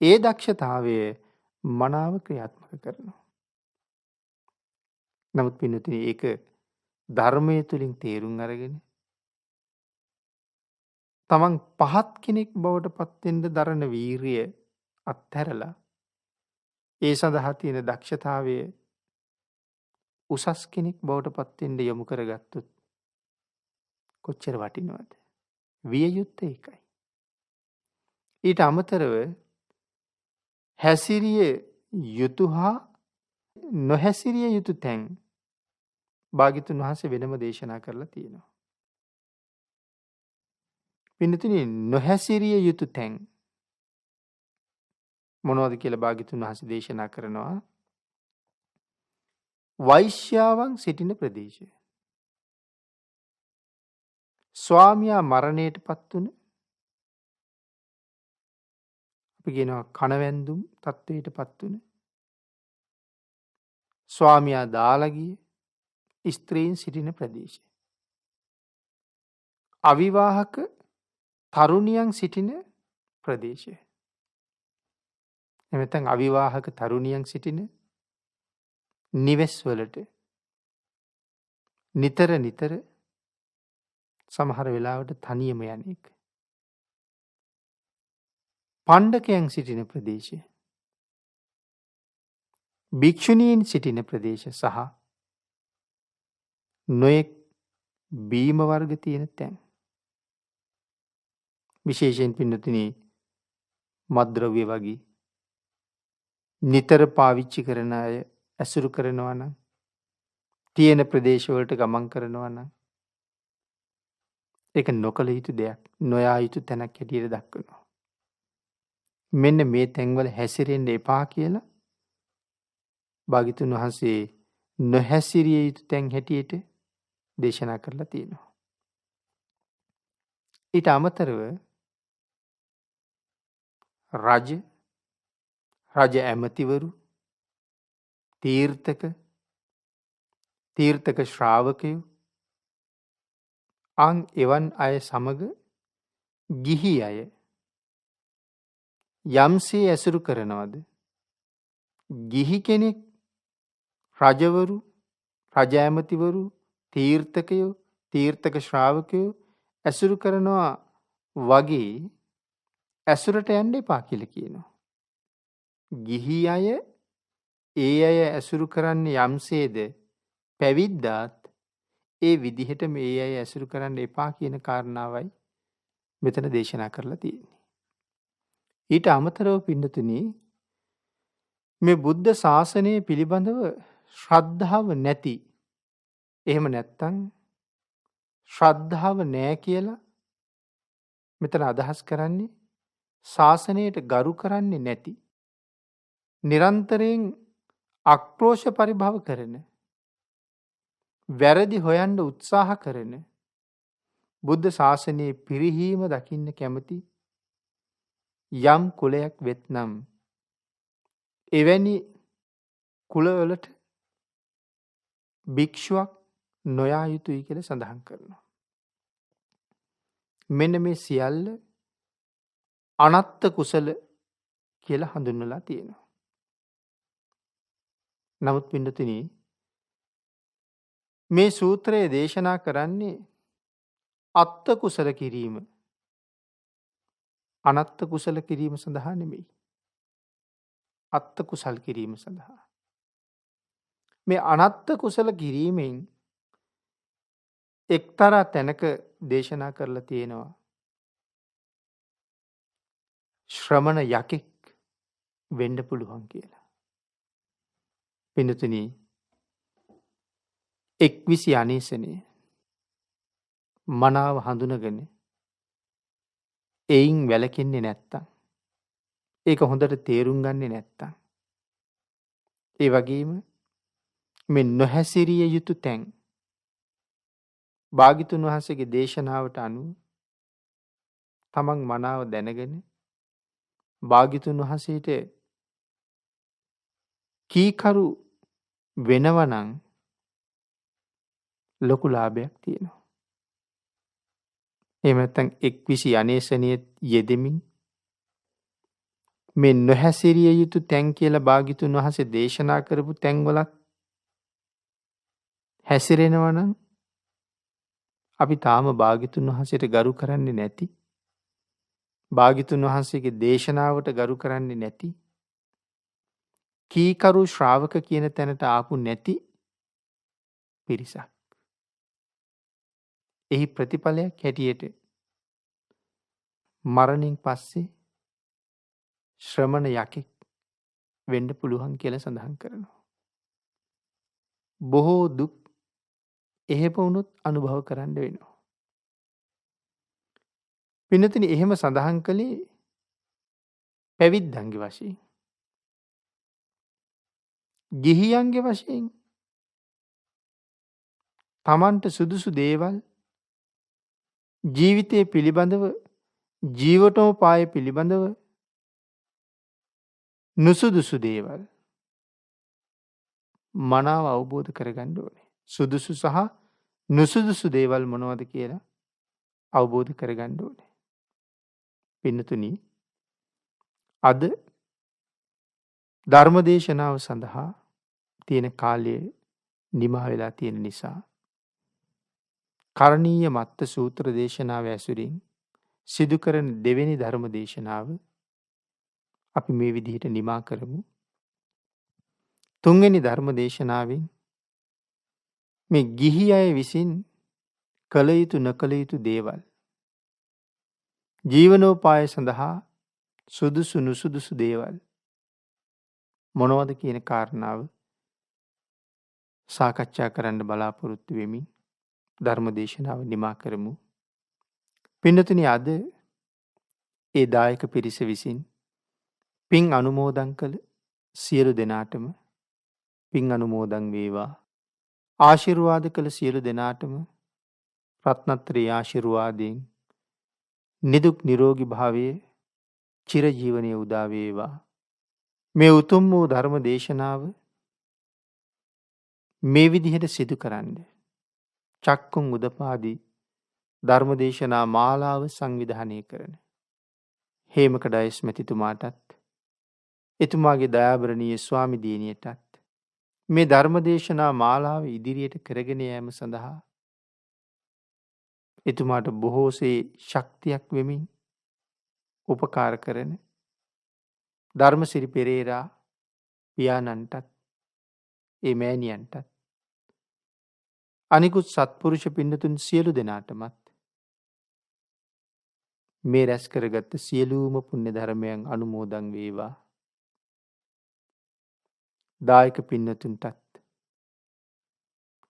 ඒ දක්ෂතාවය මනාව ක්‍රියාත්මක කරනවා. නමුත් පින්නතුනි ඒක ධර්මයේ තුලින් තේරුම් අරගෙන තමන් පහත් කෙනෙක් බවට පත් වෙන්න දරන වීරිය අත්හැරලා ඒ සඳහා තියෙන දක්ෂතාවය උසස් කෙනෙක් බවට පත් වෙන්න යොමු කරගත්තොත් කොච්චර වටිනවද? විය යුත්තේ ඒකයි. ඊට අමතරව හැසිරිය යුතු හා නොහැසිරිය යුතු තැන් භාග්‍යතුන් වහන්සේ වෙනම දේශනා කරලා තියෙනවා. පින්නතුනි නොහැසිරිය යුතු තැන් මොනවද කියලා භාග්‍යතුන් වහන්සේ දේශනා කරනවා. වෛශ්‍යාවන් සිටින ප්‍රදේශය. ස්වාමියා මරණයට පත් වුණ අපි කියනවා කණවැන්දුම් තත්ත්වයට පත් වුණ ස්වාමියා දාලා ගිය ස්ත්‍රීන් සිටින ප්‍රදේශය. අවිවාහක තරුණියන් සිටින ප්‍රදේශය. එමෙතන් අවිවාහක තරුණියන් සිටින නිවෙස් වලට නිතර නිතර සමහර වෙලාවට තනියම යන එක. පණ්ඩකයන් සිටින ප්‍රදේශය. භික්ෂුණීන් සිටින ප්‍රදේශ සහ නොයෙක් බීම වර්ග තියෙන තැන්. විශේෂයෙන් පින්නතුනි මත්ද්‍රව්‍ය වගේ නිතර පාවිච්චි කරන අය ඇසුරු කරනවා නම් තියෙන ප්‍රදේශවලට ගමන් කරනවා නම් ඒක නොකළ යුතු දෙයක්, නොයා යුතු තැනක් හැටියට දක්වනවා. මෙන්න මේ තැන්වල හැසිරෙන්න එපා කියලා භාග්‍යවතුන් වහන්සේ නොහැසිරිය යුතු තැන් හැටියට දේශනා කරලා තියෙනවා. ඊට අමතරව රජ ඇමතිවරු, තීර්ථක ශ්‍රාවකයෝ එවන් අය සමග ගිහි අය යම්සේ ඇසුරු කරනවද, ගිහි කෙනෙක් රජවරු, රජ ඇමතිවරු, තීර්ථකයෝ, තීර්ථක ශ්‍රාවකයෝ ඇසුරු කරනවා වගේ ඇසුරට යන්න එපා කියලා කියනවා. ගිහි අය ඒ අය ඇසුරු කරන්නේ යම්සේද පැවිද්දාත් ඒ විදිහට මේ අය ඇසුරු කරන්න එපා කියන කාරණාවයි මෙතන දේශනා කරලා තියෙන්නේ. ඊට අමතරව පින්නතුනි මේ බුද්ධ ශාසනය පිළිබඳව ශ්‍රද්ධාව නැති, එහෙම නැත්තම් ශ්‍රද්ධාව නෑ කියලා මෙතන අදහස් කරන්නේ ශාසනයට ගරු කරන්නේ නැති, නිරන්තරයෙන් අක්‍රෝෂ පරිභව කරන, වැරදි හොයන්න උත්සාහ කරන, බුද්ධ ශාසනයේ පිරිහීම දකින්න කැමති යම් කුලයක් වෙත්නම් එවැනි කුලවලට භික්ෂුවක් නොයා යුතුයි කියලා සඳහන් කරනවා. මෙන්න මේ සියල්ල අනත්ත කුසල කියලා හඳුන්වලා තියෙනවා. නමුත් පින්නතුනි මේ සූත්‍රයේ දේශනා කරන්නේ අත්ත කුසල කිරීම, අනත්ත කුසල කිරීම සඳහා නෙමෙයි. අත්ත කුසල් කිරීම සඳහා. මේ අනත්ත කුසල කිරීමෙන් එක්තරා තැනක දේශනා කරලා තියෙනවා ශ්‍රමණ යකෙක් වෙන්න පුළුවන් කියලා. පින්නතුනි 21 අනේසනය මනාව හඳුනගෙන එයින් වැළකෙන්නේ නැත්තම්, ඒක හොඳට තේරුම් ගන්නේ නැත්තම්, ඒ වගේම මේ නොහැසිරිය යුතු තැන් භාග්‍යවතුන් වහන්සේගේ දේශනාවට අනුව තමන් මනාව දැනගෙන භාග්‍යවතුන් වහන්සේට කීකරු වෙනවනම් ලොකු ලාභයක් තියෙනවා. එහෙම නැත්නම් 21 අනේසනිය යෙදෙමින් මේ නොහැසිරිය යුතු තැන් කියලා භාග්‍යවතුන් වහන්සේ දේශනා කරපු තැන්වලත් හැසිරෙනවා නම් අපි තාම භාග්‍යවතුන් වහන්සේට ගරු කරන්නේ නැති, භාග්‍යවතුන් වහන්සේගේ දේශනාවට ගරු කරන්නේ නැති, කීකරු ශ්‍රාවක කියන තැනට ආපු නැති පිරිසක්. එහි ප්‍රතිඵලයක් හැටියට මරණින් පස්සේ ශ්‍රමණ යකෙක් වෙන්න පුළුවන් කියලා සඳහන් කරනවා. බොහෝ දුක් එහෙම වුණොත් අනුභව කරන්න වෙනවා. පින්නතුනි එහෙම සඳහන් කළේ පැවිද්දන්ගේ වශයෙන්. ගිහියන්ගේ වශයෙන් තමන්ට සුදුසු දේවල් ජීවිතය පිළිබඳව, ජීවටෝපාය පිළිබඳව නුසුදුසු දේවල් මනාව අවබෝධ කරගන්න ඕනේ. සුදුසු සහ නුසුදුසු දේවල් මොනවද කියලා අවබෝධ කරගන්න ඕනේ. පින්නතුනි, අද ධර්මදේශනාව සඳහා තියෙන කාලය නිමා වෙලා තියෙන නිසා කරණීය මත්ත සූත්‍ර දේශනාව ඇසුරින් සිදු කරන දෙවෙනි ධර්ම දේශනාව අපි මේ විදිහට නිමා කරමු. තුන්වෙනි ධර්ම දේශනාවෙන් මේ ගිහි අය විසින් කළ යුතු නොකළ යුතු දේවල්, ජීවනෝපාය සඳහා සුදුසු නුසුදුසු දේවල් මොනවද කියන කාරණාව සාකච්ඡා කරන්න බලාපොරොත්තු වෙමින් ධර්ම දේශනාව නිමා කරමු. පින්නතුනි, අද ඒ දායක පිරිස විසින් පින් අනුමෝදන් කළ සියලු දෙනාටම පින් අනුමෝදන් වේවා. ආශිර්වාද කළ සියලු දෙනාටම රත්නත්‍රයේ ආශිර්වාදයෙන් නිදුක් නිරෝගී භාවයේ චිරජීවනයේ උදා වේවා. මේ උතුම් වූ ධර්ම දේශනාව මේ විදිහට සිදු කරන්න චක්කුම් උදපාදී ධර්ම දේශනා මාලාව සංවිධානය කරන හේමක ඩයස් මැතිතුමාටත් එතුමාගේ දයාබරණීය ස්වාමි දියණියටත් මේ ධර්ම දේශනා මාලාව ඉදිරියට කරගෙන යාම සඳහා එතුමාට බොහෝසේ ශක්තියක් වෙමින් උපකාර කරන ධර්මසිරි පෙරේරා පියාණන්ටත් ඒ මෑණියන්ටත් අනිකුත් සත්පුරුෂ පින්නතුන් සියලු දෙනාටමත් මේ රැස් කරගත්ත සියලුම පුණ්‍ය ධර්මයන් අනුමෝදන් වේවා. දායක පින්නතුන්ටත්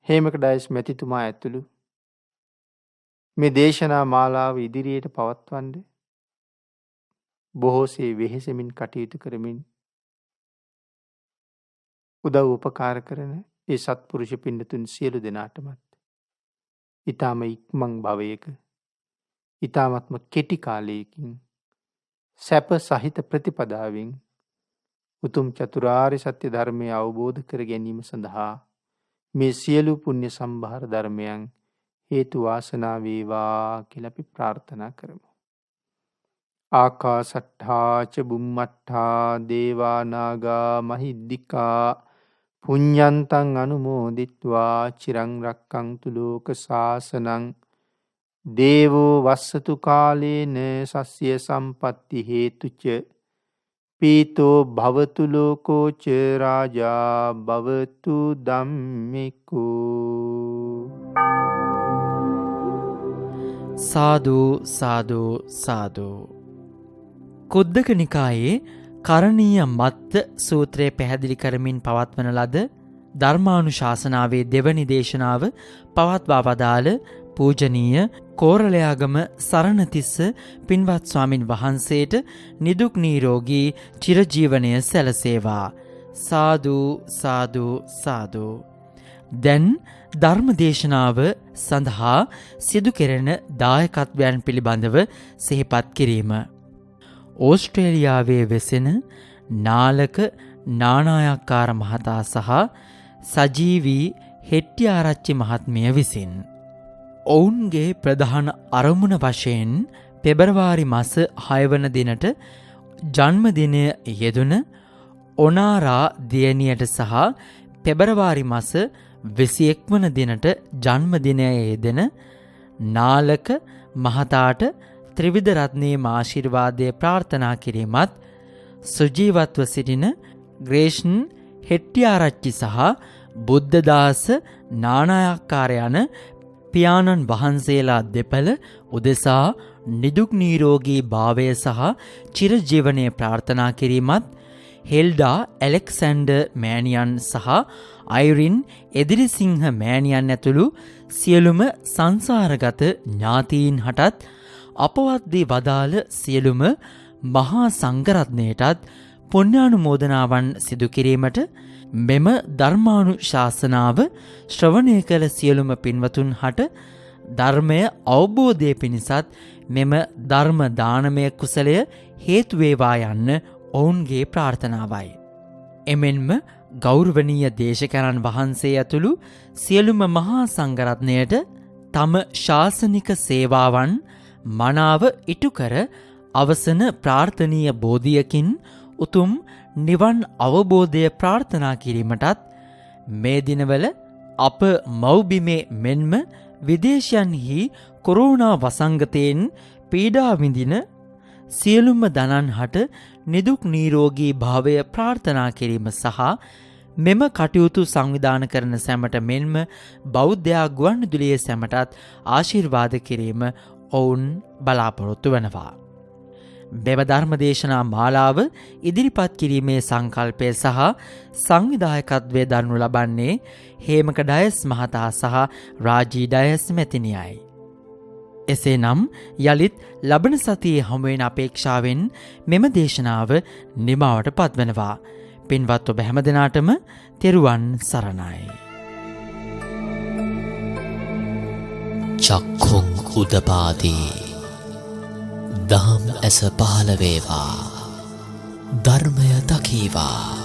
හේමක ඩයස් මැතිතුමා ඇතුළු මේ දේශනා මාලාව ඉදිරියට පවත්වන්න බොහෝසේ වෙහෙසමින් කටයුතු කරමින් උදව් උපකාර කරන ඒ සත්පුරුෂ පින්නතුන් සියලු දෙනාටමත් ඊටම ඉක්මන් භවයක ඊටමත්ම කෙටි කාලයකින් සැප සහිත ප්‍රතිපදාවෙන් උතුම් චතුරාර්ය සත්‍ය ධර්මය අවබෝධ කර ගැනීම සඳහා මේ සියලු පුණ්‍ය සම්භාර ධර්මයන් හේතු වාසනා වේවා කියලා අපි ප්‍රාර්ථනා කරමු. ආකාසට්ඨා ච බුම්මට්ඨා දේවා නාග මහිද්దికා පුඤ්ඤන්තං අනුමෝදිත්වා චිරං රක්ඛන්තු ලෝක සාසනං දේවෝ වස්සතු කාලේන සස්ය සම්පatti හේතුච පීතෝ භවතු ලෝකෝ ච රාජා භවතු ධම්මිකෝ. සාදු සාදු සාදු. කුද්දක නිකායේ කරණීය මත්ත සූත්‍රය පැහැදිලි කරමින් පවත්වන ලද ධර්මානුශාසනාවේ දෙවනි දේශනාව පවත්වා වදාළ පූජනීය කෝරළයාගම සරණතිස්ස පින්වත් ස්වාමින් වහන්සේට නිදුක් නිරෝගී චිරජීවනය සැලසේවා. සාදු සාදු සාදු. දැන් ධර්ම දේශනාව සඳහා සිදු කෙරෙන දායකත්වයන් පිළිබඳව සිහිපත් කිරීම. ඕස්ට්‍රේලියාවේ වෙසෙන නාලක නානායක්කාර මහතා සහ සජීවී හෙට්ටිආරච්චි මහත්මිය විසින් ඔවුන්ගේ ප්‍රධාන අරමුණ වශයෙන් පෙබරවාරි මාස 6 වන දිනට ජන්මදිනය යෙදුන ඔනාරා දියණියට සහ පෙබරවාරි මාස 21 වන දිනට ජන්මදිනය යෙදෙන නාලක මහතාට ත්‍රිවිධ රත්නයේ ආශිර්වාදය ප්‍රාර්ථනා කිරීමත්, සුජීවත්ව සිටින ග්‍රේෂන් හෙට්ටිආරච්චි සහ බුද්ධදාස නානායක්කාර යන පියාණන් වහන්සේලා දෙපළ උදෙසා නිදුක් නිරෝගී භාවය සහ චිරජීවනය ප්‍රාර්ථනා කිරීමත්, හෙල්ඩා ඇලෙක්සැන්ඩර් මෑණියන් සහ අයිරින් එදිරිසිංහ මෑණියන් ඇතුළු සියලුම සංසාරගත ඥාතීන් හටත් අපවත් දී වදාළ සියලුම මහා සංඝරත්නයටත් පුණ්‍යානුමෝදනාවන් සිදු කිරීමට මෙම ධර්මානුශාසනාව ශ්‍රවණය කළ සියලුම පින්වතුන් හට ධර්මය අවබෝධය පිණිසත් මෙම ධර්ම දානමය කුසලය හේතු වේවා යන්න ඔවුන්ගේ ප්‍රාර්ථනාවයි. එමෙන්ම ගෞරවනීය දේශකයන්න් වහන්සේ ඇතුළු සියලුම මහා සංඝරත්නයට තම ශාසනික සේවාවන් මනාව ඉටුකර අවසන ප්‍රාර්ථනීය බෝධියකින් උතුම් නිවන් අවබෝධය ප්‍රාර්ථනා කිරීමටත් මේ දිනවල අප මව්බිමේ මෙන්ම විදේශයන්හි කොරෝනා වසංගතයෙන් පීඩා විඳින සියලුම දනන් හට නිදුක් නිරෝගී භාවය ප්‍රාර්ථනා කිරීම සහ මෙම කටයුතු සංවිධාන කරන සැමට මෙන්ම බෞද්ධයා ගුවන්විදුලියේ සැමටත් ආශිර්වාද කිරීම ඔවුන් බලාපොරොත්තු වනවා. මෙම ධර්මදේශනා මාලාව ඉදිරිපත් කිරීමේ සංකල්පය සහ සංවිධායකත්වය දරනු ලබන්නේ හේමක ඩයස් මහතා සහ රාජී ඩයස් මැතිනියයි. එසේනම් යළිත් ලබන සතියේ හමුවෙන අපේක්ෂාවෙන් මෙම දේශනාව නිමාවට පත්වනවා. පින්වත් ඔබ හැම දෙනාටම තෙරුවන් සරණයි. චක්ඛුං උදපාදී දහම් ඇස පහළ වේවා ධර්මය දකීවා